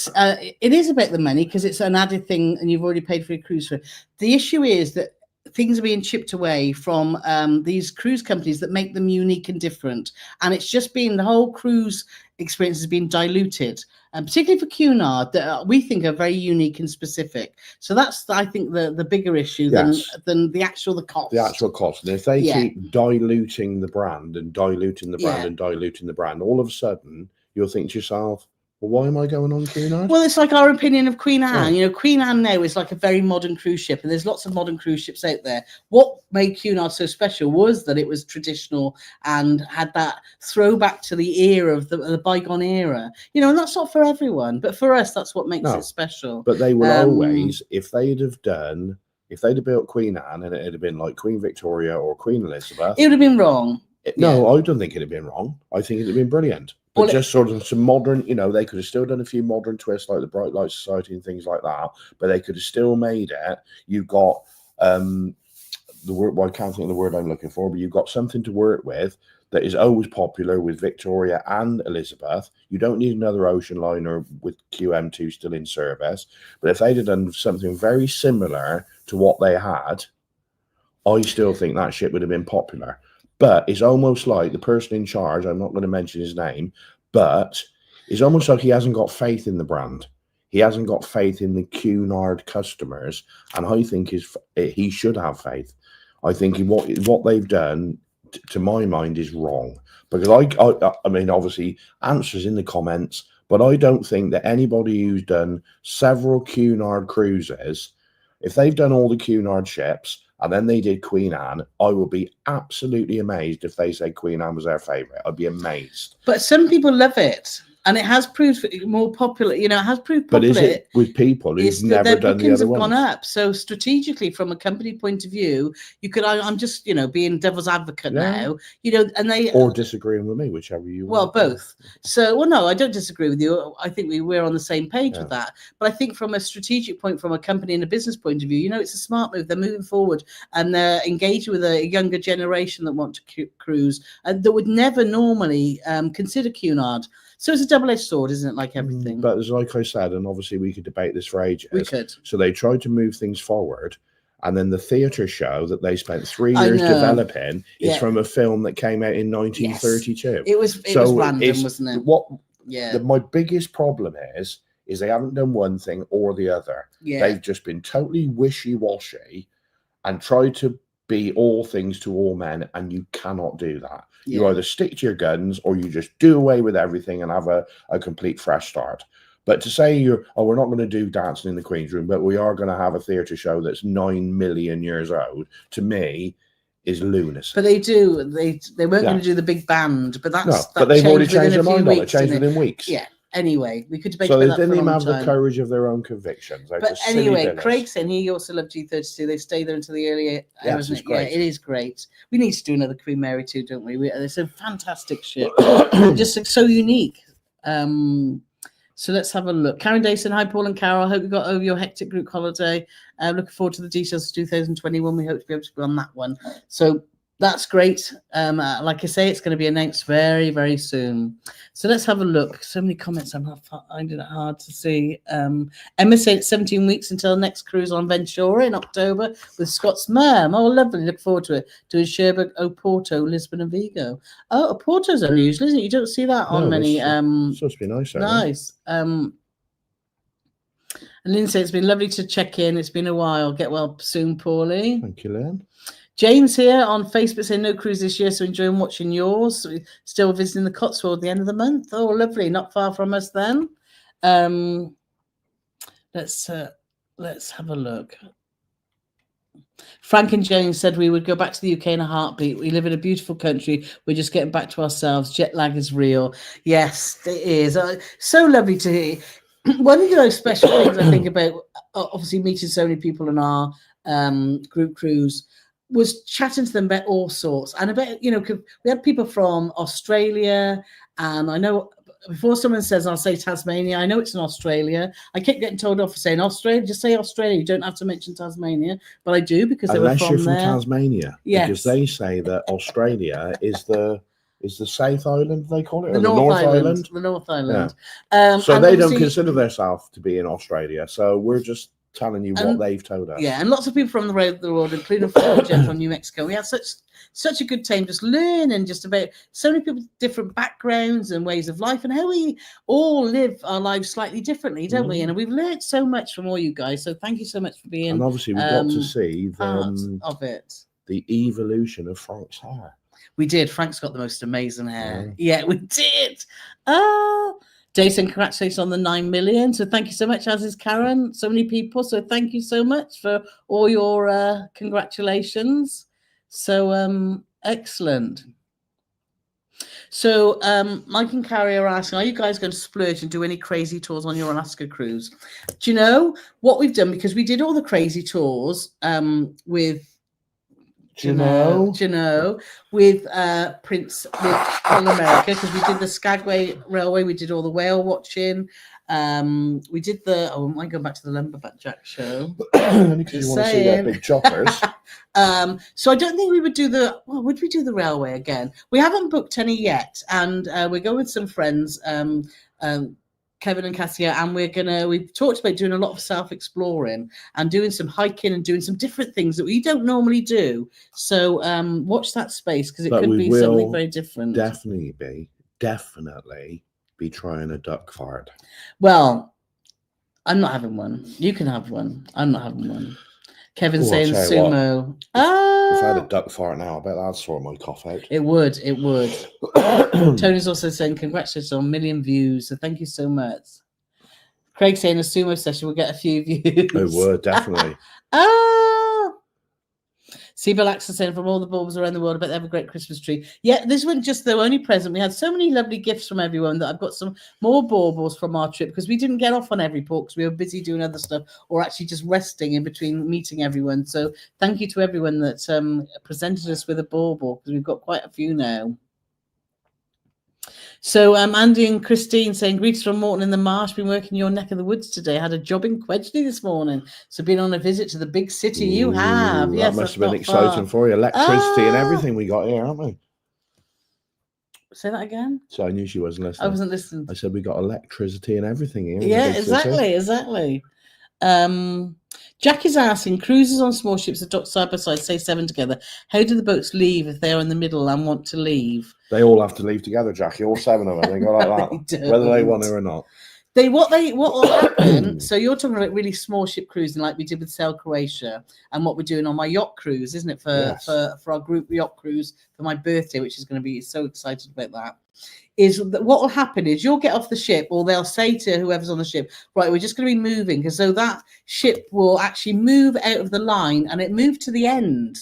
is about the money because it's an added thing, and you've already paid for your cruise for. The issue is that things are being chipped away from these cruise companies that make them unique and different, and it's just been the whole cruise experience has been diluted, and particularly for Cunard that we think are very unique and specific. So that's, I think, the bigger issue than the cost. The actual cost, and if they keep diluting the brand and diluting the brand and diluting the brand, all of a sudden you'll think to yourself, well, why am I going on Cunard? Well, it's like our opinion of Queen Anne. You know, Queen Anne now is like a very modern cruise ship, and there's lots of modern cruise ships out there. What made Cunard so special was that it was traditional and had that throwback to the era of the bygone era. You know, and that's not for everyone, but for us, that's what makes it special. But they will always, if they'd have built Queen Anne and it had been like Queen Victoria or Queen Elizabeth, it would have been wrong. No, I don't think it'd have been wrong. I think it'd have been brilliant. But just sort of some modern, they could have still done a few modern twists like the Bright Light Society and things like that, but they could have still made it. You've got the word, well, I can't think of the word I'm looking for, but you've got something to work with that is always popular with Victoria and Elizabeth. You don't need another ocean liner with QM2 still in service. But if they'd have done something very similar to what they had, I still think that ship would have been popular. But it's almost like the person in charge, I'm not going to mention his name, but it's almost like he hasn't got faith in the brand. He hasn't got faith in the Cunard customers, and I think he should have faith. I think what they've done, to my mind, is wrong. Because I mean, obviously, answers in the comments, but I don't think that anybody who's done several Cunard cruises, if they've done all the Cunard ships and then they did Queen Anne, I would be absolutely amazed if they said Queen Anne was their favourite. I'd be amazed. But some people love it. And it has proved more popular, it has proved popular. But is it with people who've never done the other ones? Gone up. So strategically, from a company point of view, you could, I'm just, being devil's advocate now, and they... Or disagreeing with me, whichever you want. Well, both. So, no, I don't disagree with you. I think we're on the same page with that. But I think from a strategic point, from a company and a business point of view, it's a smart move. They're moving forward and they're engaging with a younger generation that want to cruise and that would never normally consider Cunard. So it's a double-edged sword, isn't it, like everything? But as like I said, and obviously we could debate this for ages. We could. So they tried to move things forward, and then the theatre show that they spent 3 years developing is from a film that came out in 1932. Yes. It was random, wasn't it? My biggest problem is they haven't done one thing or the other. Yeah. They've just been totally wishy-washy and tried to be all things to all men, and you cannot do that. You either stick to your guns or you just do away with everything and have a complete fresh start. But to say we're not going to do Dancing in the Queen's Room, but we are going to have a theatre show that's 9 million years old, to me, is lunacy. But they do. They weren't going to do the big band, but but they've already changed their mind on it. Changed within weeks. Yeah. Anyway, we could debate about that. So they didn't even have the courage of their own convictions. But anyway, Craig said he also loved G32. They stay there until the early hours. It's great. Yeah, it is great. We need to do another Queen Mary too, don't we? It's a fantastic ship, just so unique. So let's have a look. Karen Dayson, hi Paul and Carole. I hope you got over your hectic group holiday. Looking forward to the details of 2021. We hope to be able to go on that one. So that's great. Like I say, it's going to be announced very, very soon. So let's have a look. So many comments. I'm finding it hard to see. Emma said it's 17 weeks until next cruise on Ventura in October with Scott's Mum. Oh, lovely. Look forward to it. Doing Cherbourg, Oporto, Lisbon and Vigo. Oh, Oporto's unusual, isn't it? You don't see that on many. Supposed to be nice. Nice. And Lynn said it's been lovely to check in. It's been a while. Get well soon, Paulie. Thank you, Lynn. James here on Facebook saying no cruise this year, so enjoying watching yours. Still visiting the Cotswold at the end of the month. Oh, lovely, not far from us then. Let's have a look. Frank and James said we would go back to the UK in a heartbeat. We live in a beautiful country. We're just getting back to ourselves. Jet lag is real. Yes, it is. So lovely to hear. One of the most special things I think about, obviously meeting so many people on our group cruise, was chatting to them about all sorts and about, we had people from Australia, and I know before someone says, I'll say Tasmania, I know it's in Australia. I keep getting told off for saying Australia. Just say Australia. You don't have to mention Tasmania, but I do because they were from you're from there. Tasmania. Yes. Because they say that Australia is the South Island, they call it, the or North Island? The North Island. Yeah. So they don't consider themselves to be in Australia. So we're just telling you what they've told us. Yeah, and lots of people from the world, including Florida from New Mexico. We had such a good time just learning just about so many people, different backgrounds and ways of life, and how we all live our lives slightly differently, don't we? And we've learned so much from all you guys. So thank you so much for being. And obviously we got to see part of it. The evolution of Frank's hair. We did. Frank's got the most amazing hair. Yeah, we did. Jason, congratulations on the 9 million. So thank you so much, as is Karen. So many people. So thank you so much for all your congratulations. So excellent. So Mike and Carrie are asking, are you guys going to splurge and do any crazy tours on your Alaska cruise? Do you know what we've done? Because we did all the crazy tours with with Prince with All America, because we did the Skagway Railway, we did all the whale watching, we did the I might go back to the Lumberjack show. Because you want to see their big choppers. So I don't think we would do would we do the railway again? We haven't booked any yet, and we're going with some friends. Kevin and Cassia, and we've talked about doing a lot of self-exploring and doing some hiking and doing some different things that we don't normally do. So watch that space, because it could be something very different. Definitely be trying a duck fart. Well, I'm not having one. You can have one. I'm not having one. Kevin saying sumo. If I had a duck fart now, I bet that'd sort my cough out. It would. Tony's also saying congratulations on 1 million views. So thank you so much. Craig saying a sumo session will get a few views. It would, definitely. Seabell saying from all the bulbs around the world, I bet they have a great Christmas tree. Yeah, this wasn't just the only present. We had so many lovely gifts from everyone that I've got some more baubles from our trip, because we didn't get off on every port because we were busy doing other stuff, or actually just resting in between meeting everyone. So thank you to everyone that presented us with a bauble, because we've got quite a few now. So Andy and Christine saying, greetings from Morton in the Marsh, been working your neck of the woods today, had a job in Quedgley this morning, so been on a visit to the big city. You have. Yes, that must have been exciting for you. Electricity and everything we got here, haven't we? Say that again. So I knew she wasn't listening. I wasn't listening. I said we got electricity and everything here. Yeah, exactly. Jack is asking, cruises on small ships that dock side by side, say 7 together, how do the boats leave if they're in the middle and want to leave? They all have to leave together, Jackie. All 7 of them. They go like that, whether they want to or not. What will happen? So you're talking about really small ship cruising, like we did with Sail Croatia, and what we're doing on my yacht cruise, isn't it? For our group yacht cruise for my birthday, which is going to be so excited about that. Is that what will happen is you'll get off the ship, or they'll say to whoever's on the ship, right, we're just going to be moving, because so that ship will actually move out of the line and it moved to the end,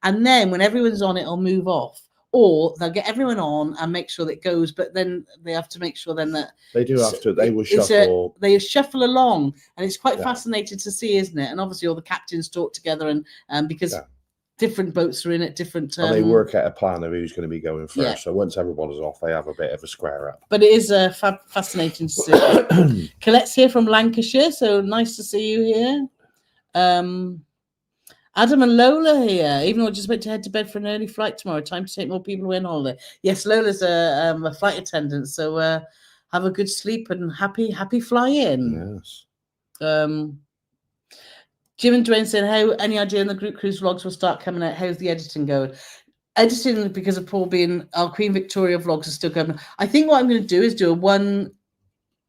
and then when everyone's on it, it'll move off. Or they'll get everyone on and make sure that it goes, but then they have to make sure then that they do have to. They will shuffle. They shuffle along, and it's quite fascinating to see, isn't it? And obviously, all the captains talk together, and because different boats are in at different. And they work out a plan of who's going to be going first. Yeah. So once everybody's off, they have a bit of a square up. But it is fascinating to see. Colette's here from Lancashire, so nice to see you here. Adam and Lola here, even though I just about to head to bed for an early flight tomorrow. Time to take more people away on holiday. Yes, Lola's a flight attendant, so have a good sleep and happy flying. Yes. Jim and Dwayne saying, how any idea when the group cruise vlogs will start coming out? How's the editing going? Editing, because of Paul being our Queen Victoria vlogs, are still going. I think what I'm going to do is do a one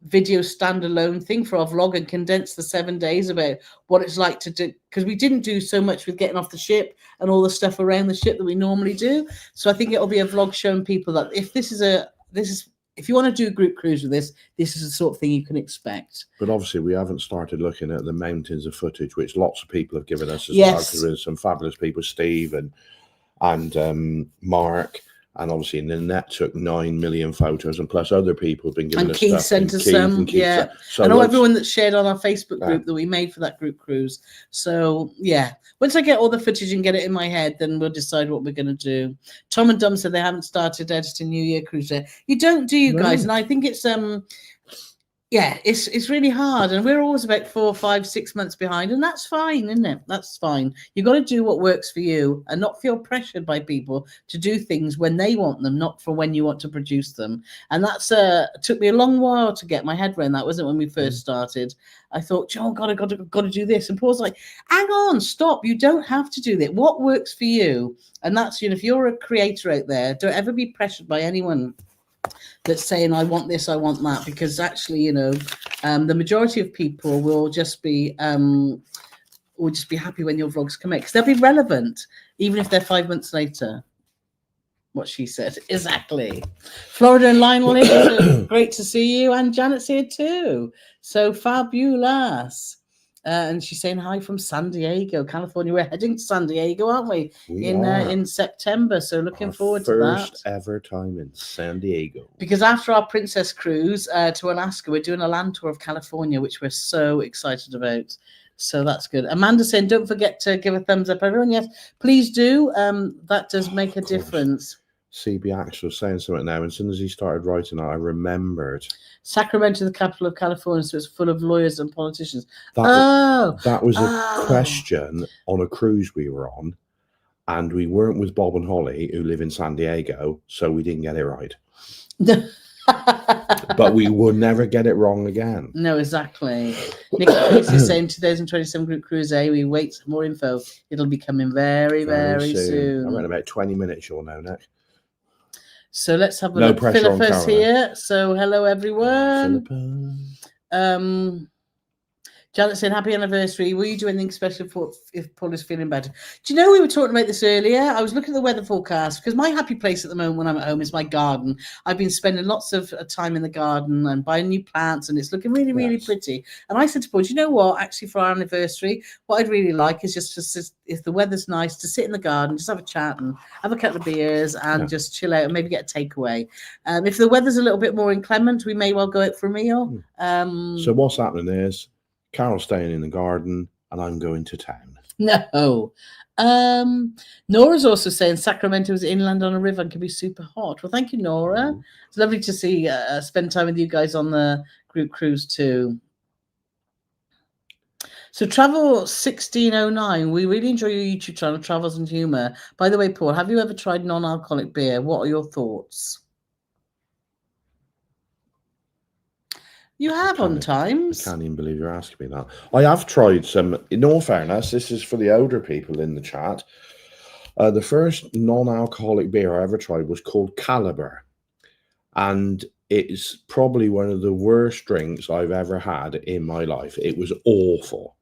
video standalone thing for our vlog and condense the 7 days about what it's like to do, because we didn't do so much with getting off the ship and all the stuff around the ship that we normally do. So I think it'll be a vlog showing people that if you want to do a group cruise with this is the sort of thing you can expect. But obviously we haven't started looking at the mountains of footage, which lots of people have given us as well, because there's some fabulous people, Steve and Mark. And obviously, Nanette took 9 million photos, and plus other people have been giving us stuff. Keith sent us some, yeah. So and everyone that shared on our Facebook group that we made for that group cruise. So, yeah. Once I get all the footage and get it in my head, then we'll decide what we're going to do. Tom and Dom said they haven't started editing New Year cruise yet. You don't, do you guys? And I think it's it's really hard, and we're always about 4, 5, 6 months behind, and that's fine, isn't it? That's fine. You got to do what works for you and not feel pressured by people to do things when they want them, not for when you want to produce them. And that's took me a long while to get my head around that, wasn't it? When we first started, I thought, oh God, I got to do this, and Paul's like, hang on, stop, you don't have to do that. What works for you? And that's, if you're a creator out there, don't ever be pressured by anyone that's saying I want this, I want that, because actually, the majority of people will just be happy when your vlogs come out, because they'll be relevant even if they're 5 months later. What she said, exactly. Florida and Lionel here, so great to see you, and Janet's here too, so fabulous. And she's saying hi from San Diego, California. We're heading to San Diego, aren't we? In September. So looking forward to that. First ever time in San Diego. Because after our Princess cruise to Alaska, we're doing a land tour of California, which we're so excited about. So that's good. Amanda saying, don't forget to give a thumbs up, everyone. Yes, please do. That does make a difference. CB Axel was saying something now, and as soon as he started writing, I remembered. Sacramento, the capital of California, so it's full of lawyers and politicians. That was a question on a cruise we were on, and we weren't with Bob and Holly, who live in San Diego, so we didn't get it right. but we will never get it wrong again. No, exactly. Nick Priest is saying 2027 group cruise A. We wait for more info. It'll be coming very, very soon. I read about 20 minutes, you'll know, Nick. So let's have a No look. pressure on Philippa's Carole. here. So hello, everyone. Janet saying, happy anniversary. Will you do anything special if Paul is feeling better? Do you know, we were talking about this earlier? I was looking at the weather forecast because my happy place at the moment when I'm at home is my garden. I've been spending lots of time in the garden and buying new plants, and it's looking really, really pretty. And I said to Paul, do you know what? Actually, for our anniversary, what I'd really like is just to, if the weather's nice, to sit in the garden, just have a chat and have a couple of beers and just chill out and maybe get a takeaway. If the weather's a little bit more inclement, we may well go out for a meal. So what's happening is Carole's staying in the garden and I'm going to town. No. Nora's also saying Sacramento is inland on a river and can be super hot. Well, thank you, Nora. It's lovely to see spend time with you guys on the group cruise too. So Travel 1609, we really enjoy your YouTube channel, Travels and Humour. By the way, Paul, have you ever tried non-alcoholic beer? What are your thoughts? You have on times. I can't even believe you're asking me that. I have tried some. In all fairness, this is for the older people in the chat. The first non-alcoholic beer I ever tried was called Caliber. And it's probably one of the worst drinks I've ever had in my life. It was awful.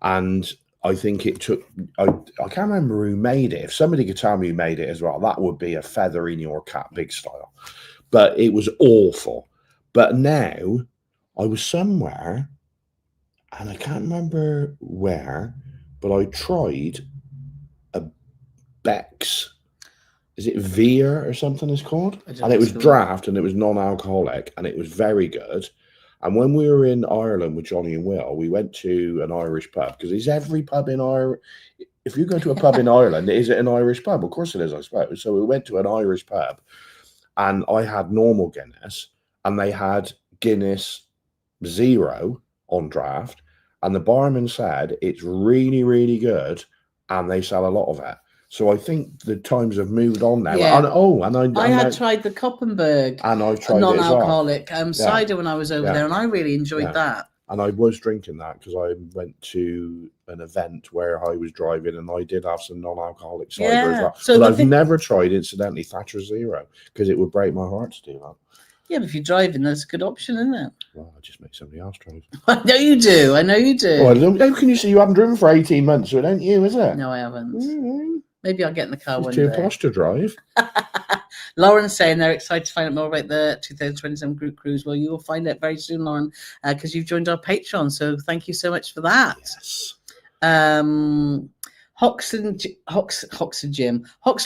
And I think it took, I can't remember who made it. If somebody could tell me who made it as well, that would be a feather in your cap, big style. But it was awful. But now, I was somewhere, and I can't remember where, but I tried a Beck's, is it Veer or something it's called? And it was draft, and it was non-alcoholic, and it was very good. And when we were in Ireland with Johnny and Will, we went to an Irish pub, because is every pub in Ireland, if you go to a pub in Ireland, is it an Irish pub? Of course it is, I suppose. So we went to an Irish pub, and I had normal Guinness, and they had Guinness Zero on draft, and the barman said it's really, really good, and they sell a lot of it. So I think the times have moved on now. Yeah. And I had tried the Koppenberg, and I tried non-alcoholic cider when I was over there, and I really enjoyed that. And I was drinking that because I went to an event where I was driving, and I did have some non-alcoholic cider as well. So but I've never tried, incidentally, Thatcher Zero, because it would break my heart to do that. Yeah, but if you're driving, that's a good option, isn't it? Well, I just make somebody else drive. I know you do. I know you do. Oh, how can you say you haven't driven for 18 months? So don't you, is it? No, I haven't. Maybe I'll get in the car one day. It's too posh to drive. Lauren's saying they're excited to find out more about the 2027 group cruise. Well, you will find out very soon, Lauren, because you've joined our Patreon. So thank you so much for that. Yes. Hox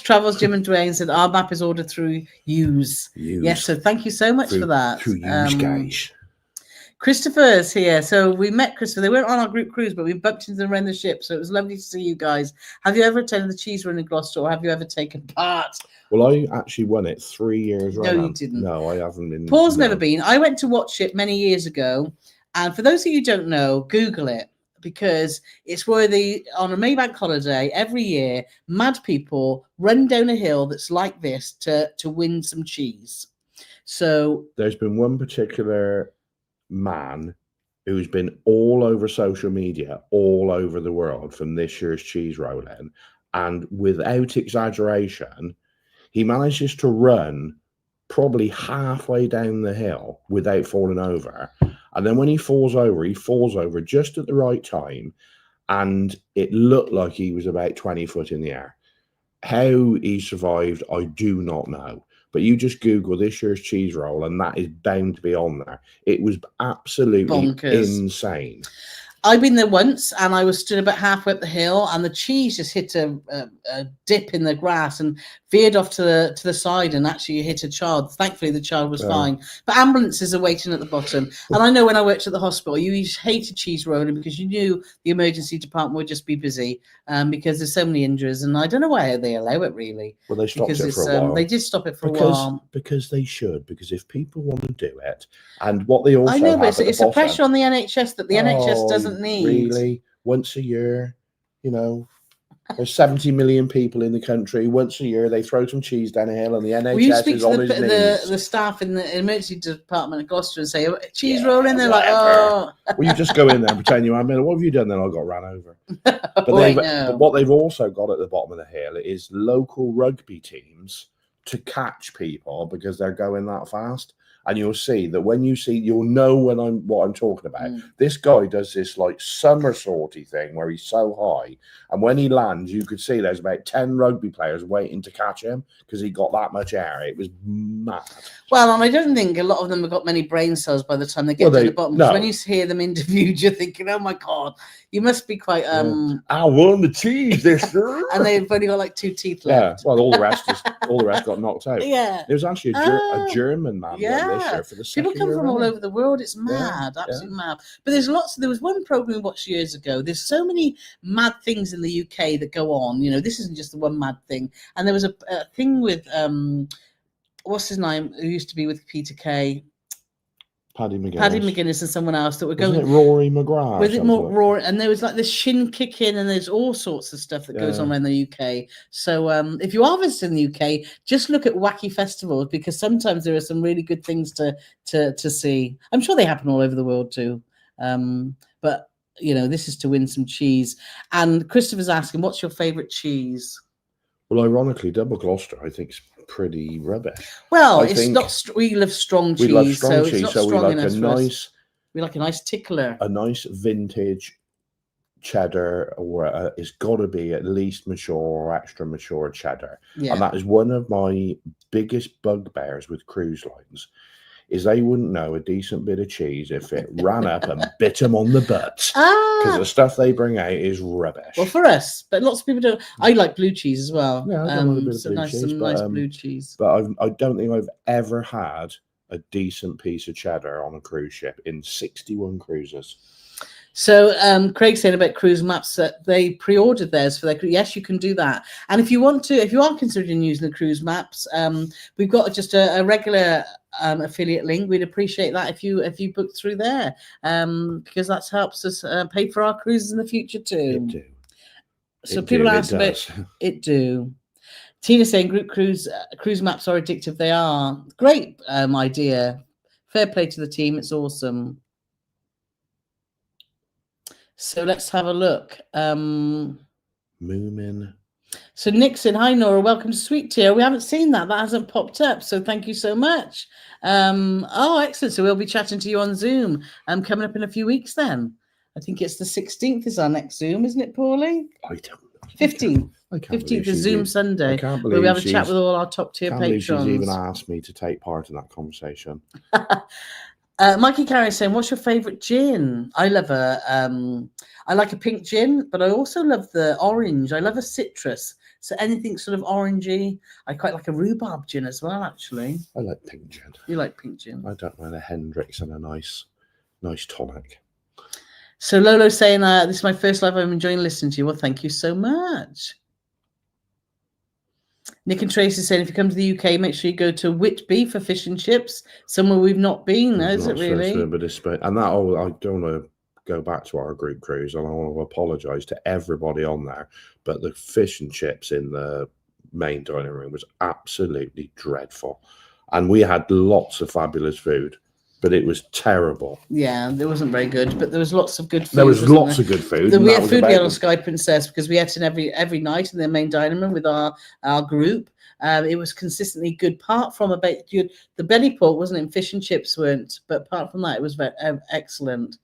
Travels, Jim and Dwayne said our map is ordered through Use. Yes, so thank you so much for that. Through Use, guys. Christopher's here. So we met Christopher. They weren't on our group cruise, but we bumped into them around the ship. So it was lovely to see you guys. Have you ever attended the cheese run in Gloucester, or have you ever taken part? Well, I actually won it 3 years ago. No, you didn't. No, I haven't been. Paul's never been. I went to watch it many years ago. And for those of you who don't know, Google it, because it's where on a Maybank holiday every year, mad people run down a hill that's like this to win some cheese. So there's been one particular man who's been all over social media, all over the world from this year's cheese rolling, and without exaggeration, he manages to run probably halfway down the hill without falling over. And then when he falls over just at the right time, and it looked like he was about 20 foot in the air. How he survived, I do not know. But you just Google this year's cheese roll, and that is bound to be on there. It was absolutely bonkers. Insane. I've been there once, and I was stood about halfway up the hill, and the cheese just hit a dip in the grass and veered off to the side, and actually hit a child. Thankfully, the child was fine. But ambulances are waiting at the bottom. And I know when I worked at the hospital, you hated cheese rolling because you knew the emergency department would just be busy because there's so many injuries. And I don't know why they allow it, really. Well, they stopped it for a while. They did stop it for a while. Because they should. Because if people want to do it, and what they also I know, have but it's a pressure on the NHS that the NHS doesn't need. Really? Once a year, you know. There's 70 million people in the country. Once a year, they throw some cheese down a hill, and the Well, you NHS speak is to on his knees. the staff in the emergency department at Gloucester and say, cheese Yeah, rolling. They're whatever. like, oh. Well, you just go in there and pretend you are. What have you done? Then I got ran over. But, but what they've also got at the bottom of the hill is local rugby teams to catch people because they're going that fast. And you'll see that when you see, you'll know what I'm talking about. This guy does this like somersaulty thing where he's so high, and when he lands, you could see there's about 10 rugby players waiting to catch him because he got that much air. It was mad. Well, and I don't think a lot of them have got many brain cells by the time they get to the bottom. No. When you hear them interviewed, you're thinking, "Oh my God, you must be quite." I won the cheese this year, and they've only got like 2 teeth left. Yeah, well, all the rest got knocked out. Yeah, there was actually a German man. Yeah. This year for the people come from all over the world. It's mad, absolutely mad. But there was one program we watched years ago. There's so many mad things in the UK that go on. You know, this isn't just the one mad thing. And there was a thing with what's his name, who used to be with Peter Kay. Paddy McGuinness and someone else that were going. Wasn't it Rory McGrath? Was it more Rory? And there was like this shin kicking, and there's all sorts of stuff that goes on around the UK. So if you are visiting the UK, just look at wacky festivals because sometimes there are some really good things to see. I'm sure they happen all over the world too. But you know, this is to win some cheese. And Christopher's asking, what's your favourite cheese? Well, ironically, Double Gloucester, I think, is pretty rubbish. Well, it's not. We love strong cheese. We love strong cheese, it's not so strong we like a nice tickler. A nice vintage cheddar, or it's got to be at least mature or extra mature cheddar. Yeah. And that is one of my biggest bugbears with cruise lines. Is they wouldn't know a decent bit of cheese if it ran up and bit them on the butt. Because the stuff they bring out is rubbish. Well, for us, but lots of people don't. I like blue cheese as well. Yeah, I love a bit of blue cheese. Some nice blue cheese. But I don't think I've ever had a decent piece of cheddar on a cruise ship in 61 cruises. So Craig said about cruise maps that they pre-ordered theirs for their cruise. Yes, you can do that. And if you are considering using the cruise maps, we've got just a regular affiliate link. We'd appreciate that if you book through there, because that helps us pay for our cruises in the future too. It do. So people ask about it. Do. Tina saying group cruise maps are addictive. They are. Great idea. Fair play to the team. It's awesome. So let's have a look. Moomin. So Nixon, hi Nora, welcome to Sweet Tier. We haven't seen that hasn't popped up, so thank you so much. Oh, excellent. So we'll be chatting to you on Zoom coming up in a few weeks then. I think it's the 16th is our next Zoom, isn't it, Paulie? I don't know. 15th. 15th is Zoom Sunday. I can't believe we have a chat with all our top tier patrons. She's even asked me to take part in that conversation. Mikey Carey saying, what's your favourite gin? I love I like a pink gin, but I also love the orange. I love a citrus. So anything sort of orangey. I quite like a rhubarb gin as well, actually. I like pink gin. You like pink gin? I don't mind a Hendrix and a nice tonic. So Lolo saying, this is my first live. I'm enjoying listening to you. Well, thank you so much. Nick and Tracy saying, if you come to the UK, make sure you go to Whitby for fish and chips. Somewhere we've not been, is it really? And that, I don't want to go back to our group cruise, and I want to apologise to everybody on there. But the fish and chips in the main dining room was absolutely dreadful. And we had lots of fabulous food, but it was terrible. Yeah, it wasn't very good, but there was lots of good food. There was lots of good food. We had food on Sky Princess because we ate in every night in the main dining room with our group. It was consistently good. Apart from the belly pork wasn't in, fish and chips weren't, but apart from that, it was very excellent.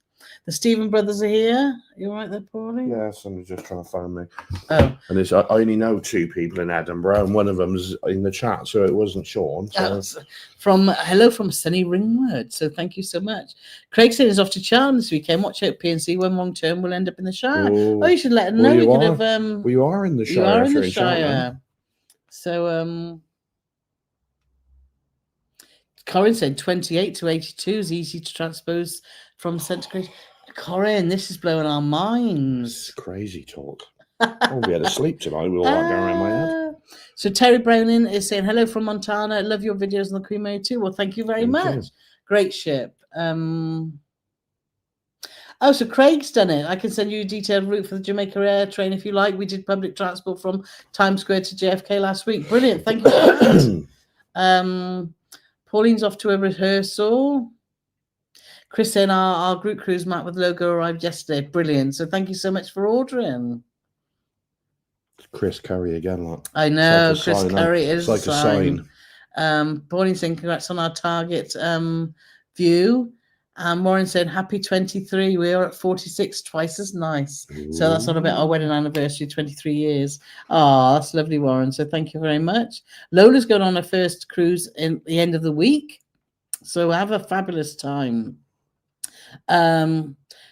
The Stephen brothers are here. You all right there, Paulie? Yeah, somebody's just trying to phone me. Oh. And I only know 2 people in Edinburgh, and one of them's in the chat, so it wasn't Sean. So. Hello from sunny Ringwood. So thank you so much. Craig said he's off to Charlton this weekend. Watch out, PNC. One wrong term will end up in the Shire. Oh, you should let him know. You are in the Shire. You are in the Shire. So Corinne said 28 to 82 is easy to transpose from centigrade. Corinne, this is blowing our minds. It's crazy talk. I'll be able to sleep tonight with all that going around my head. So Terry Browning is saying, hello from Montana. I love your videos on the Queen Mary too. Well, thank you very much. Great ship. Oh, so Craig's done it. I can send you a detailed route for the Jamaica Air train if you like. We did public transport from Times Square to JFK last week. Brilliant. Thank you for that. Pauline's off to a rehearsal. Chris saying our group cruise map with logo arrived yesterday. Brilliant. So thank you so much for ordering. Chris Curry again. Like, I know, it's like Chris Curry is like a sign. Pauline saying congrats on our target view. Warren said happy 23. We are at 46, twice as nice. Ooh. So that's on about our wedding anniversary, 23 years. Oh, that's lovely, Warren. So thank you very much. Lola's going on her first cruise in the end of the week. So have a fabulous time.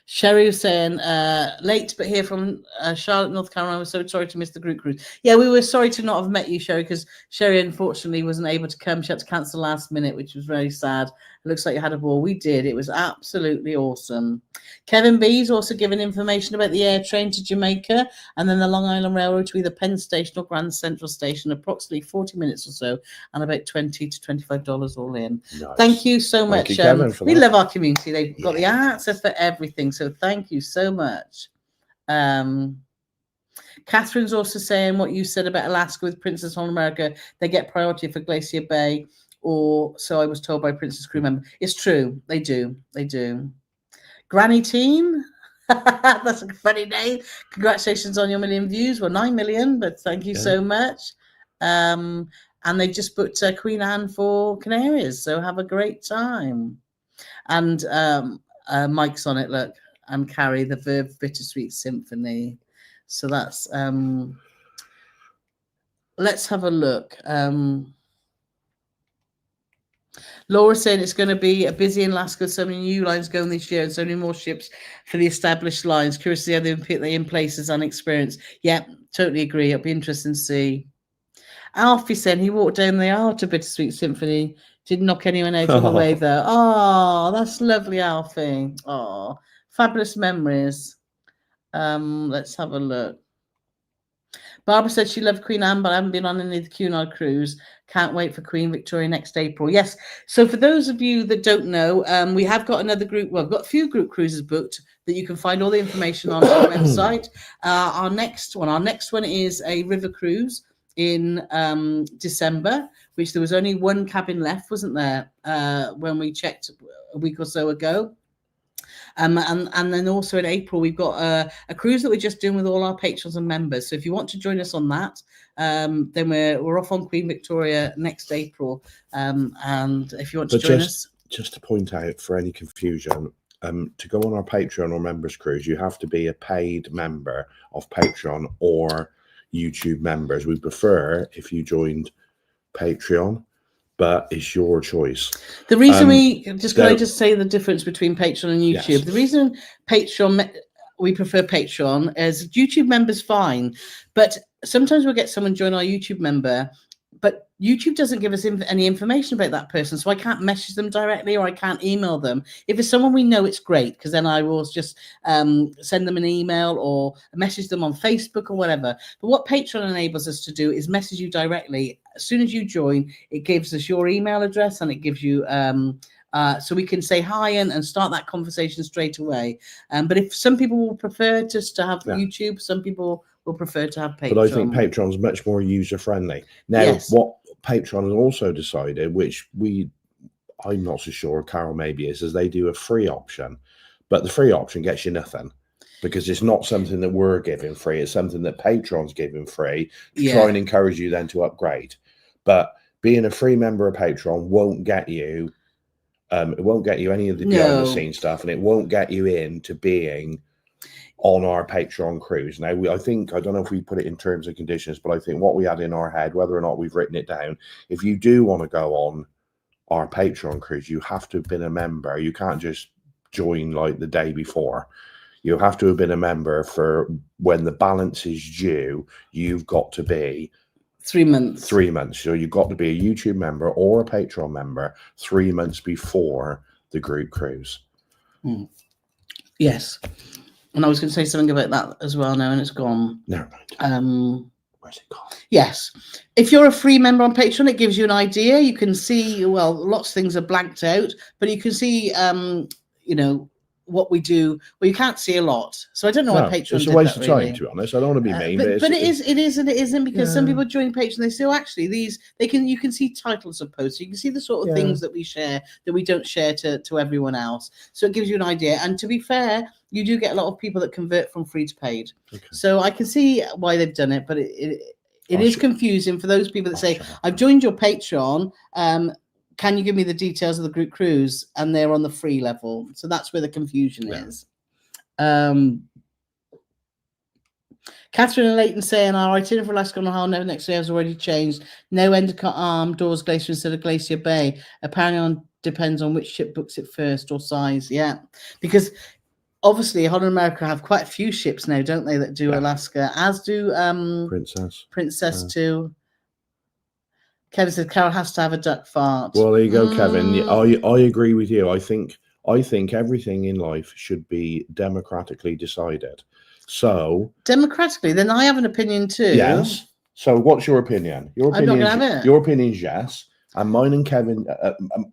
Sherry was saying late but here from Charlotte, North Carolina. We're so sorry to miss the group cruise. Yeah, we were sorry to not have met you, Sherry, because Sherry unfortunately wasn't able to come. She had to cancel last minute, which was very sad. It looks like you had a ball. We did. It was absolutely awesome. Kevin B's also given information about the air train to Jamaica and then the Long Island Railroad to either Penn Station or Grand Central Station, approximately 40 minutes or so, and about $20 to $25 all in. Nice. Thank you so much. Thank you, Kevin, for we that. love our community. They've got the answer for everything. So thank you so much. Catherine's also saying what you said about Alaska with Princess on America. They get priority for Glacier Bay, or so I was told by Princess crew member. It's true. They do. They do. Granny Teen. That's a funny name. Congratulations on your 1 million views. Well, 9 million, but thank you so much. And they just booked Queen Anne for Canaries. So have a great time. And Mike's on it, look. And Carrie, the Verve Bittersweet Symphony. So that's let's have a look. Laura saying it's going to be a busy in Alaska, so many new lines going this year and so many more ships for the established lines. Curious to see how they put in place as unexperienced. Yeah, totally agree. It'll be interesting to see. Alfie said he walked down the aisle to Bittersweet Symphony. Didn't knock anyone out on the way there. Oh, that's lovely, Alfie. Oh, fabulous memories. Let's have a look. Barbara said she loved Queen Anne, but I haven't been on any of the Cunard cruise. Can't wait for Queen Victoria next April. Yes. So for those of you that don't know, we have got another group. Well, we've got a few group cruises booked that you can find all the information on our website. Our next one is a river cruise in December, which there was only one cabin left, wasn't there, when we checked a week or so ago. And then also in April, we've got a cruise that we're just doing with all our patrons and members. So if you want to join us on that, then we're off on Queen Victoria next April. And if you want to join us. Just to point out for any confusion, to go on our Patreon or members cruise, you have to be a paid member of Patreon or YouTube members. We prefer if you joined Patreon, but it's your choice. The reason can I just say the difference between Patreon and YouTube? Yes. The reason we prefer Patreon is YouTube members fine, but sometimes we'll get someone join our YouTube member, but YouTube doesn't give us any information about that person, so I can't message them directly or I can't email them. If it's someone we know, it's great, because then I will just send them an email or message them on Facebook or whatever. But what Patreon enables us to do is message you directly. As soon as you join, it gives us your email address and it gives you so we can say hi and start that conversation straight away. But if some people will prefer just to have YouTube, some people will prefer to have Patreon. But I think Patreon's much more user-friendly. Now, what Patreon has also decided, which I'm not so sure, Carole maybe is they do a free option. But the free option gets you nothing, because it's not something that we're giving free. It's something that Patreon's giving free to try and encourage you then to upgrade. But being a free member of Patreon won't get you, it won't get you any of the behind-the-scenes stuff, and it won't get you into being on our Patreon cruise. Now, I don't know if we put it in terms and conditions, but I think what we had in our head, whether or not we've written it down, if you do want to go on our Patreon cruise, you have to have been a member. You can't just join like the day before. You have to have been a member for when the balance is due. You've got to be 3 months. 3 months. So you've got to be a YouTube member or a Patreon member 3 months before the group cruise. Yes. And I was going to say something about that as well now, and it's gone. Never mind. Where's it gone? Yes. If you're a free member on Patreon, it gives you an idea. You can see, well, lots of things are blanked out, but you can see, what we do. Well, you can't see a lot, so I don't know why Patreon it's a did waste that, of time, really. to be honest. I don't want to be mean, but it is and it isn't, because some Yeah. people join Patreon, they say, oh, actually you can see titles of posts, you can see the sort of things that we share that we don't share to everyone else, so it gives you an idea. And to be fair, you do get a lot of people that convert from free to paid. So I can see why they've done it, but it is confusing for those people that say, I've joined your Patreon, can you give me the details of the group cruise? And they're on the free level. So that's where the confusion is. Catherine and Leighton saying our itinerary for Alaska on the Hull next year has already changed. No Endicott Arm, Dawes Glacier instead of Glacier Bay. Apparently depends on which ship books it first or size. Yeah, because obviously Holland America have quite a few ships now, don't they, that do Alaska, as do Princess too. Kevin said Carole has to have a duck fart. Well, there you go, Kevin. I agree with you. I think everything in life should be democratically decided. So democratically, then I have an opinion too. Yes. So what's your opinion? Your opinion is yes, and mine and Kevin.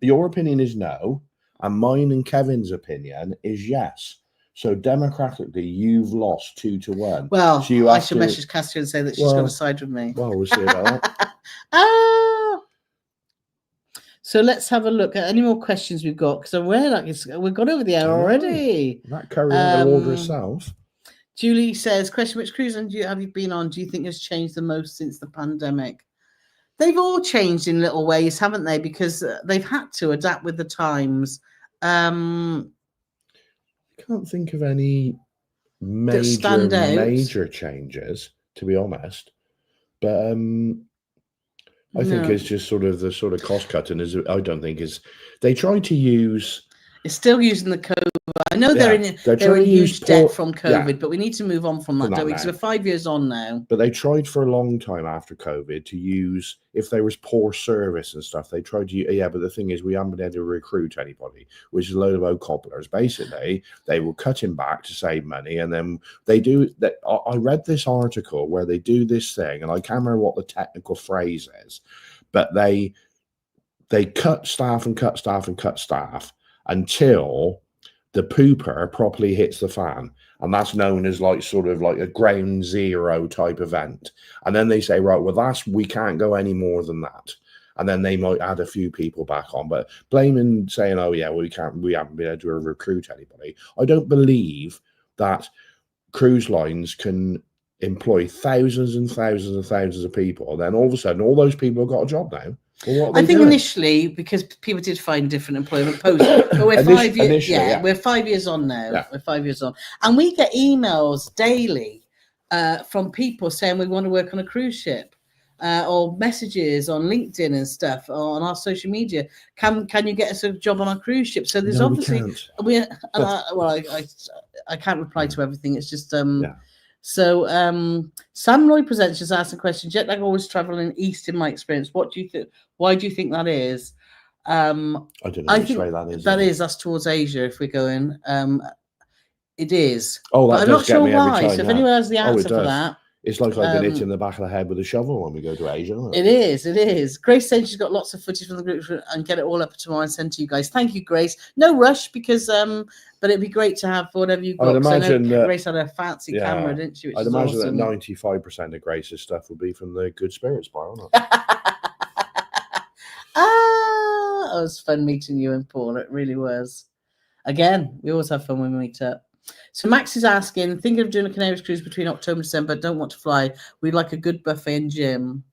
Your opinion is no, and mine and Kevin's opinion is yes. So democratically, you've lost 2-1. Well, so I should message Cassia and say that she's going to side with me. Well, we'll see about that. So let's have a look at any more questions we've got, because we've got over the hour already. That carried on the order itself. Julie says, question, which cruise have you been on? Do you think has changed the most since the pandemic? They've all changed in little ways, haven't they? Because they've had to adapt with the times. I can't think of any major changes, to be honest. But I think it's just sort of the sort of cost cutting. I don't think is they try to use. It's still using the COVID. I know they're in huge debt from COVID, but we need to move on from that, don't we? Because we're 5 years on now. But they tried for a long time after COVID to use, if there was poor service and stuff, they tried to, but the thing is, we haven't been able to recruit anybody, which is a load of old cobblers. Basically, they will cut him back to save money, and then they do that. I read this article where they do this thing, and I can't remember what the technical phrase is, but they cut staff and cut staff and cut staff until the pooper properly hits the fan, and that's known as sort of like a ground zero type event. And then they say, right, well, we can't go any more than that, and then they might add a few people back on. But blaming, saying, oh yeah, we haven't been able to recruit anybody. I don't believe that cruise lines can employ thousands and thousands and thousands of people, and then all of a sudden all those people have got a job now. Well, I think initially, because people did find different employment posts, but we're 5 years. We're 5 years on now. Yeah. We're 5 years on, and we get emails daily from people saying we want to work on a cruise ship, or messages on LinkedIn and stuff, or on our social media. Can you get us a job on our cruise ship? So there's obviously I can't reply to everything. It's just So Sam Roy Presents just asked a question. Jet lag always traveling east in my experience. What do you think? Why do you think that is? I don't know which way that is. That's towards Asia if we're going. It is. Oh, that but I'm not sure why. So if anyone has the answer for that. It's like I've been hit in the back of the head with a shovel when we go to Asia. It is. Grace said she's got lots of footage from the group and get it all up tomorrow and send to you guys. Thank you, Grace. No rush, because but it'd be great to have whatever you've got. I'd imagine Grace had a fancy camera, didn't she? I'd imagine that 95% of Grace's stuff will be from the Good Spirits Bar, won't it? It was fun meeting you and Paul. It really was. Again, we always have fun when we meet up. So Max is asking, thinking of doing a Canaries cruise between October and December, don't want to fly. We'd like a good buffet and gym.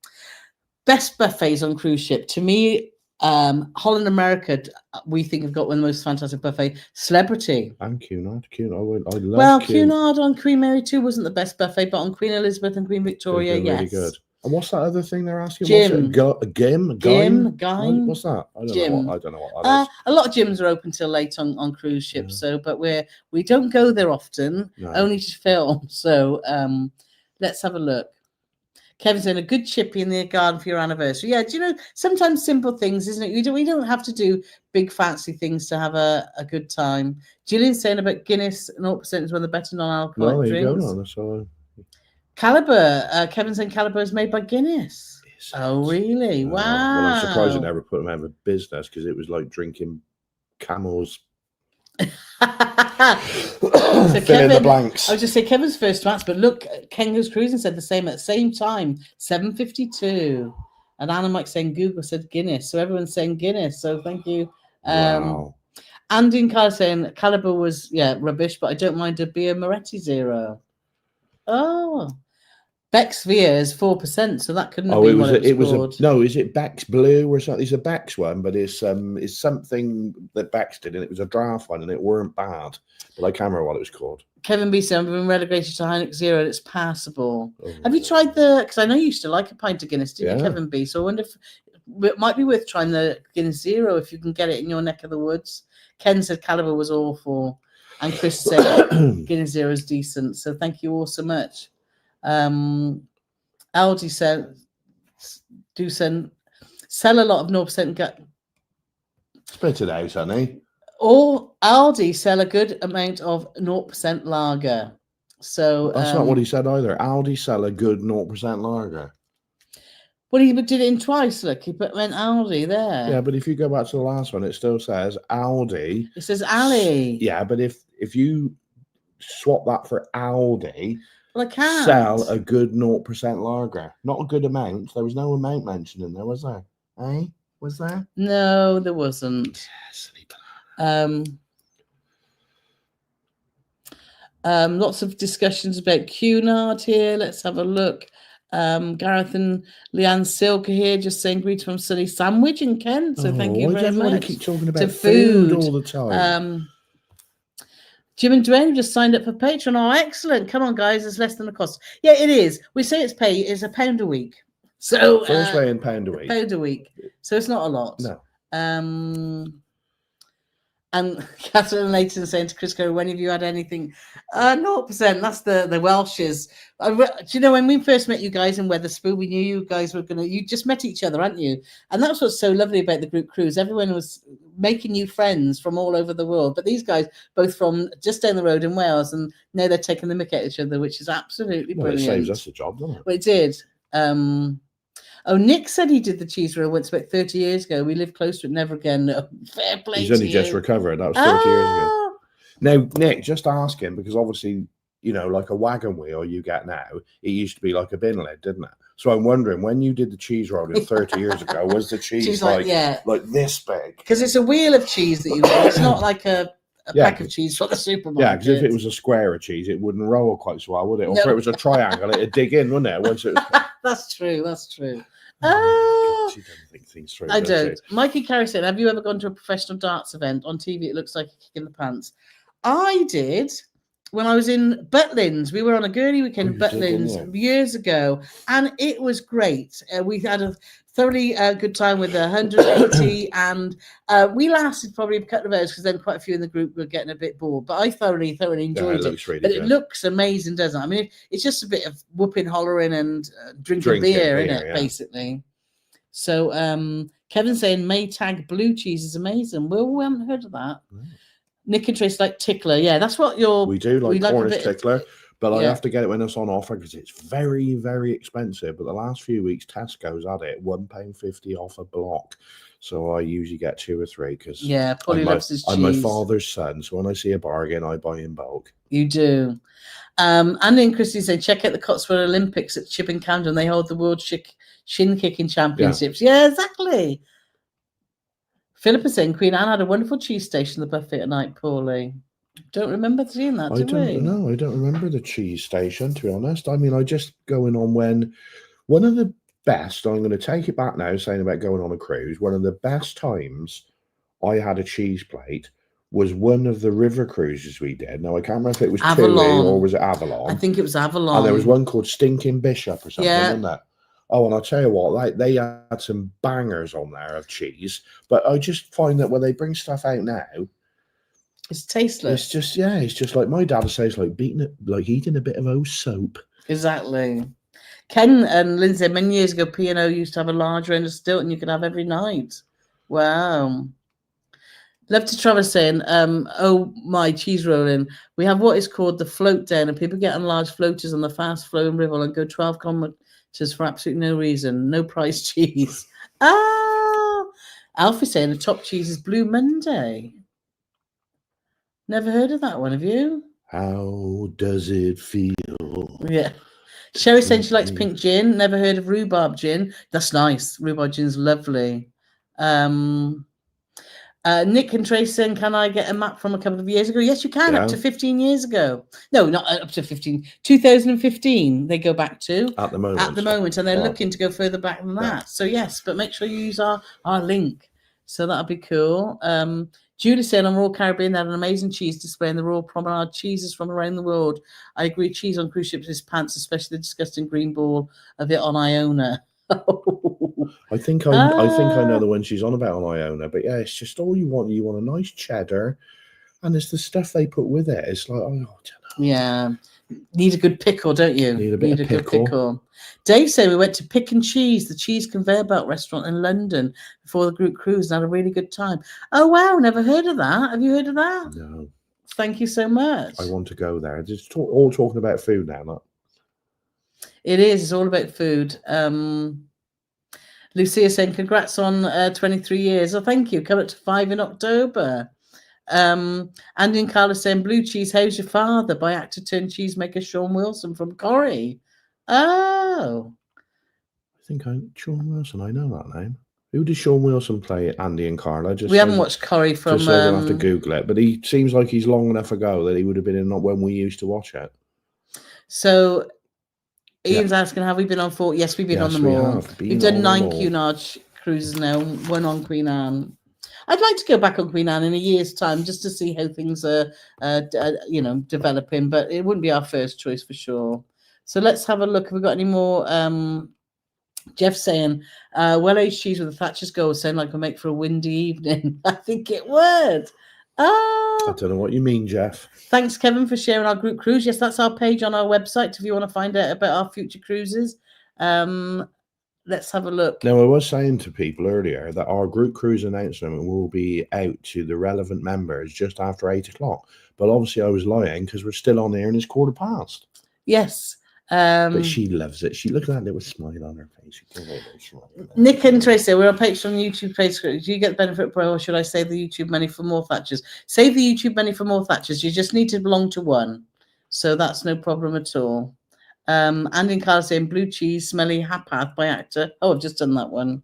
Best buffets on cruise ship. To me, Holland America, we think have got one of the most fantastic buffet. Celebrity. And Cunard. I love Cunard on Queen Mary 2 wasn't the best buffet, but on Queen Elizabeth and Queen Victoria, yes. Really good. And what's that other thing they're asking? Gym. Gym? What's that? I don't know what that is. A lot of gyms are open till late on cruise ships, but we don't go there often, only to film. So let's have a look. Kevin's in a good chippy in the garden for your anniversary. Yeah, do you know, sometimes simple things, isn't it? We don't have to do big fancy things to have a good time. Gillian's saying about Guinness, 0% is one of the better non-alcoholic drinks. Caliber, Kevin saying Caliber is made by Guinness. Oh, really? Wow. Well, I'm surprised I never put them out of business, because it was like drinking camels' So Fill in the blanks. I was just say Kevin's first to answer, but look, Ken Goes Cruising said the same at the same time, 7:52. And Anna Mike saying Google said Guinness. So everyone's saying Guinness. So thank you. Wow. Andy and Carl saying Caliber was rubbish, but I don't mind a beer Moretti Zero. Oh. Beck's Via is 4%, so that couldn't have been what it was called. Is it Beck's Blue or something? It's a Beck's one, but it's something that Beck's did, and it was a draft one, and it weren't bad, but I can't remember what it was called. Kevin B said, I've been relegated to Heineken Zero, and it's passable. Oh. Have you tried because I know you used to like a pint of Guinness, didn't you, Kevin B? So I wonder if it might be worth trying the Guinness Zero if you can get it in your neck of the woods. Ken said Caliber was awful, and Chris said Guinness Zero is decent. So thank you all so much. Aldi said sell a lot of 0% gut. Spit it out, honey. Or Aldi sell a good amount of 0% lager. So that's not what he said either. Aldi sell a good 0% lager. Well, he did it in twice. Look, he meant Aldi there. Yeah, but if you go back to the last one, it still says Aldi. It says Ali. Yeah, but if you swap that for Aldi. Well, I can't. Sell a good 0% lager. Not a good amount. There was no amount mentioned in there, was there? Eh? Was there? No, there wasn't. Lots of discussions about Cunard here. Let's have a look. Gareth and Leanne Silke here just saying greetings from sunny Sandwich in Kent. So thank you very much. Keep talking about food all the time. Jim and Dwayne just signed up for Patreon. Oh, excellent. Come on, guys. It's less than the cost. Yeah, it is. We say it's £1 a week. So first way in £1 a week. £1 a week. So it's not a lot. No. And Catherine Layton saying to Chris Carole, when have you had anything? 0%. That's the Welshes. Do you know, when we first met you guys in Wetherspoon, we knew you guys were you just met each other, hadn't you? And that's what's so lovely about the group cruise. Everyone was making new friends from all over the world. But these guys, both from just down the road in Wales, and now they're taking the mick at each other, which is absolutely brilliant. It saves us a job, doesn't it? Well, it did. Nick said he did the cheese roll once about 30 years ago. We lived close to it, never again. No. Fair play. He's only just recovered. That was 30 years ago. Now, Nick, just ask him, because obviously, you know, like a wagon wheel you get now, it used to be like a bin lid, didn't it? So I'm wondering, when you did the cheese rolling 30 years ago, was the cheese like this big? Because it's a wheel of cheese that you roll. It's not like a pack of cheese from the supermarket. Yeah, because if it was a square of cheese, it wouldn't roll quite so well, would it? Or if it was a triangle, it'd dig in, wouldn't it? Once it was... That's true. She doesn't think things through. I don't. Mikey Carey said, have you ever gone to a professional darts event? On TV, it looks like a kick in the pants. I did when I was in Butlins. We were on a girly weekend in Butlins years ago, and it was great. We had a thoroughly good time with 180, and we lasted probably a couple of hours because then quite a few in the group were getting a bit bored. But I thoroughly enjoyed it. Really but good. It looks amazing, doesn't it? I mean, it's just a bit of whooping, hollering, and drinking beer, isn't it? Yeah. Basically. So Kevin's saying Maytag blue cheese is amazing. Well, we haven't heard of that. No. Nick and Trace like Tickler. Yeah, that's what we do like Cornish Tickler. But I have to get it when it's on offer because it's very, very expensive. But the last few weeks, Tesco's had it £1.50 off a block. So I usually get 2 or 3 because Polly loves his cheese. I'm my father's son. So when I see a bargain, I buy in bulk. You do. Andy and Christy say, check out the Cotswold Olympics at Chipping Camden. They hold the World Shin Kicking Championships. Yeah, exactly. Philippa saying Queen Anne had a wonderful cheese station, the buffet at night, Paulie. Don't remember seeing that, do we? No, I don't remember the cheese station, to be honest. I mean, I just going on when one of the best, I'm going to take it back now, saying about going on a cruise, one of the best times I had a cheese plate was one of the river cruises we did. Now, I can't remember if it was Avalon or was it Avalon. I think it was Avalon. And there was one called Stinking Bishop or something, wasn't there? Oh, and I'll tell you what, they had some bangers on there of cheese. But I just find that when they bring stuff out now, it's tasteless. It's just like my dad says, like eating a bit of old soap. Exactly. Ken and Lindsay, many years ago, P&O used to have a larger end of Stilton you could have every night. Wow. Love to Travis saying, oh, my cheese rolling. We have what is called the float down, and people get on large floaters on the fast flowing river and go 12 kilometers for absolutely no reason. No price cheese. Alfie saying the top cheese is Blue Monday. Never heard of that one, have you? How does it feel? Yeah. Sherry saying she likes pink gin. Never heard of rhubarb gin. That's nice. Rhubarb gin's lovely. Nick and Trace saying, can I get a map from a couple of years ago? Yes, you can, up to 15 years ago. No, not up to 15. 2015, they go back to. At the moment. At the moment, and they're looking to go further back than that. So, yes, but make sure you use our link. So that'll be cool. Julie saying on Royal Caribbean, they had an amazing cheese display in the Royal Promenade, cheeses from around the world. I agree, cheese on cruise ships is pants, especially the disgusting green ball of it on Iona. I think I know the one she's on about on Iona, but yeah, it's just all you want. You want a nice cheddar, and it's the stuff they put with it. It's like, oh, I don't know. Yeah, need a good pickle, don't you? Need a bit of good pickle. Dave said we went to Pick and Cheese, the cheese conveyor belt restaurant in London before the group cruise, and had a really good time. Oh wow, never heard of that. Have you heard of that? No. Thank you so much. I want to go there. Just all talking about food now. Not. It is. It's all about food. Lucia saying, congrats on 23 years. Oh, thank you. Coming up to 5 in October. Andy and Carla saying, Blue Cheese, How's Your Father? By actor turned cheesemaker Sean Wilson from Corrie. Oh. I think Sean Wilson. I know that name. Who does Sean Wilson play? Andy and Carla? We haven't watched Corrie from. Just so I don't have to Google it. But he seems like he's long enough ago that he would have been in when we used to watch it. So Ian's asking, have we been on 4? Yes, we've been on them all. We've done 9 Cunard cruises now, 1 on Queen Anne. I'd like to go back on Queen Anne in a year's time just to see how things are, developing, but it wouldn't be our first choice for sure. So let's have a look. Have we got any more? Jeff saying, well-aged cheese with a Thatcher's gold saying like we'll make for a windy evening. I think it would. I don't know what you mean, Jeff. Thanks, Kevin, for sharing our group cruise. Yes, that's our page on our website if you want to find out about our future cruises. Let's have a look. Now, I was saying to people earlier that our group cruise announcement will be out to the relevant members just after 8 o'clock. But obviously I was lying because we're still on there and it's 1:15. Yes. But she loves it. She looks at that little smile on her face. Nick and Tracy, we're on Patreon YouTube page. Do you get the benefit, or should I save the YouTube money for more Thatchers? Save the YouTube money for more Thatchers. You just need to belong to one. So that's no problem at all. Andy and Carl saying Blue Cheese, Smelly Hapath by actor. Oh, I've just done that one.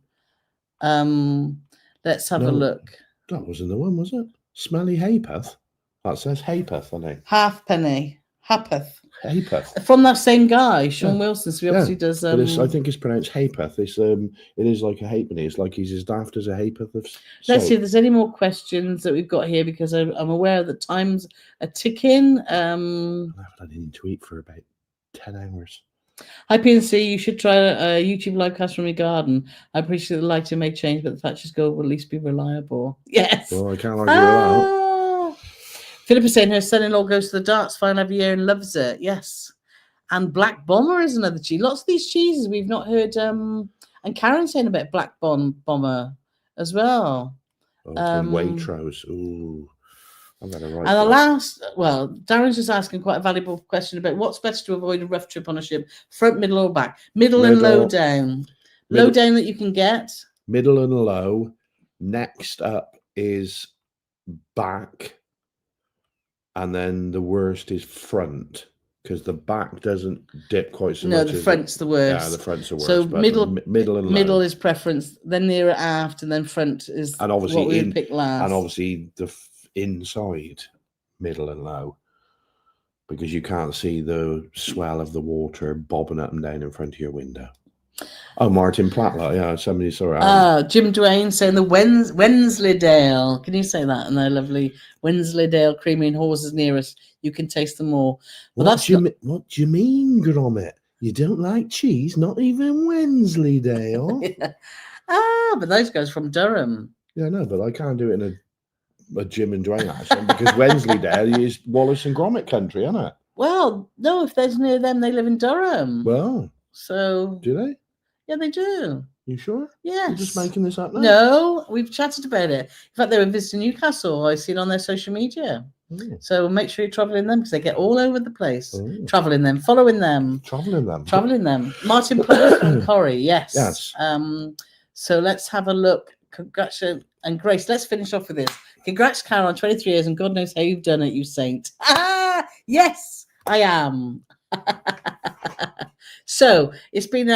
Let's have a look. That wasn't the one, was it? Smelly Hapath? That says Hapath on it. Halfpenny. Hapath. Hapath. From that same guy, Sean Wilson. So he obviously does. But I think it's pronounced Hapath. It is like a halfpenny. It's like he's as daft as a hapath of soap. Let's see if there's any more questions that we've got here because I'm aware that times are ticking. I haven't had anything to eat for about 10 hours. Hi, PNC. You should try a YouTube live cast from your garden. I appreciate the lighting may change, but the Thatcher's gold will at least be reliable. Yes. Well, I can't argue with that. Philip is saying her son-in-law goes to the darts final every year and loves it. Yes. And Black Bomber is another cheese. Lots of these cheeses we've not heard. And Karen saying about Black Bomber as well. Waitrose. Ooh. I'm gonna write and the last, Darren's just asking quite a valuable question about what's better to avoid a rough trip on a ship, front, middle, or back? Middle and low down. Low down that you can get. Middle and low. Next up is back. And then the worst is front because the back doesn't dip quite so much. No, the front's the worst. Yeah, the front's the worst. So middle and low. Middle is preference, then nearer aft, and then front is and obviously what we would pick last. And obviously the inside, middle and low, because you can't see the swell of the water bobbing up and down in front of your window. Oh, Martin Plattler, yeah, somebody saw it. Jim Duane saying the Wensleydale. Can you say that? And their lovely Wensleydale creamy and horses near us. You can taste them all. What do you mean, Gromit? You don't like cheese? Not even Wensleydale? Yeah. But those guys from Durham. Yeah, no, but I can't do it in a Jim and Duane accent because Wensleydale is Wallace and Gromit country, isn't it? Well, no, if there's near them, they live in Durham. Well, so do they? Yeah, they do. You sure? Yes. You're just making this up now? No, we've chatted about it. In fact, they were visiting Newcastle. I see it on their social media. Mm. So make sure you're travelling them because they get all over the place. Mm. Travelling them, following them. Travelling them. Martin Platt from Corrie, yes. Yes. So let's have a look. Congratulations. And Grace, let's finish off with this. Congrats, Carole, on 23 years, and God knows how you've done it, you saint. Yes, I am. So it's been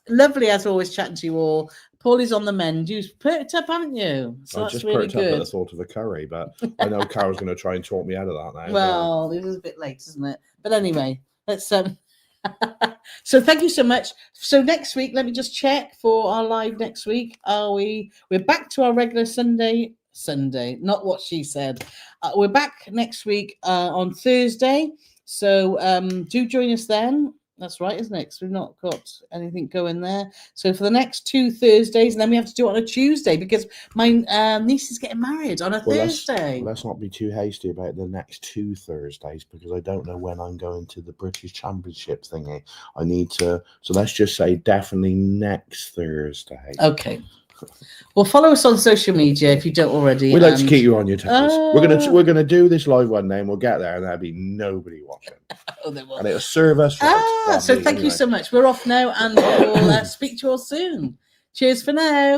lovely as always chatting to you all. Paulie's on the mend. You've perked up, haven't you? So I that's just really perked up at good. the thought of a curry, but I know Carol's going to try and talk me out of that now. Well, it is a bit late, isn't it? But anyway, let's so thank you so much. So next week, let me just check for our live next week. We're back to our regular Sunday, not what she said. We're back next week on Thursday. So do join us then. That's right, isn't it? Because we've not got anything going there. So for the next 2 Thursdays, and then we have to do it on a Tuesday because my niece is getting married on a Thursday. Let's not be too hasty about the next 2 Thursdays because I don't know when I'm going to the British Championship thingy. I need to. So let's just say definitely next Thursday. Okay. Well, follow us on social media if you don't already. We'd like to keep you on your toes. We're gonna do this live one day, and we'll get there, and there'll be nobody watching. And it'll serve us right. So thank you so much. We're off now, and we'll speak to you all soon. Cheers for now.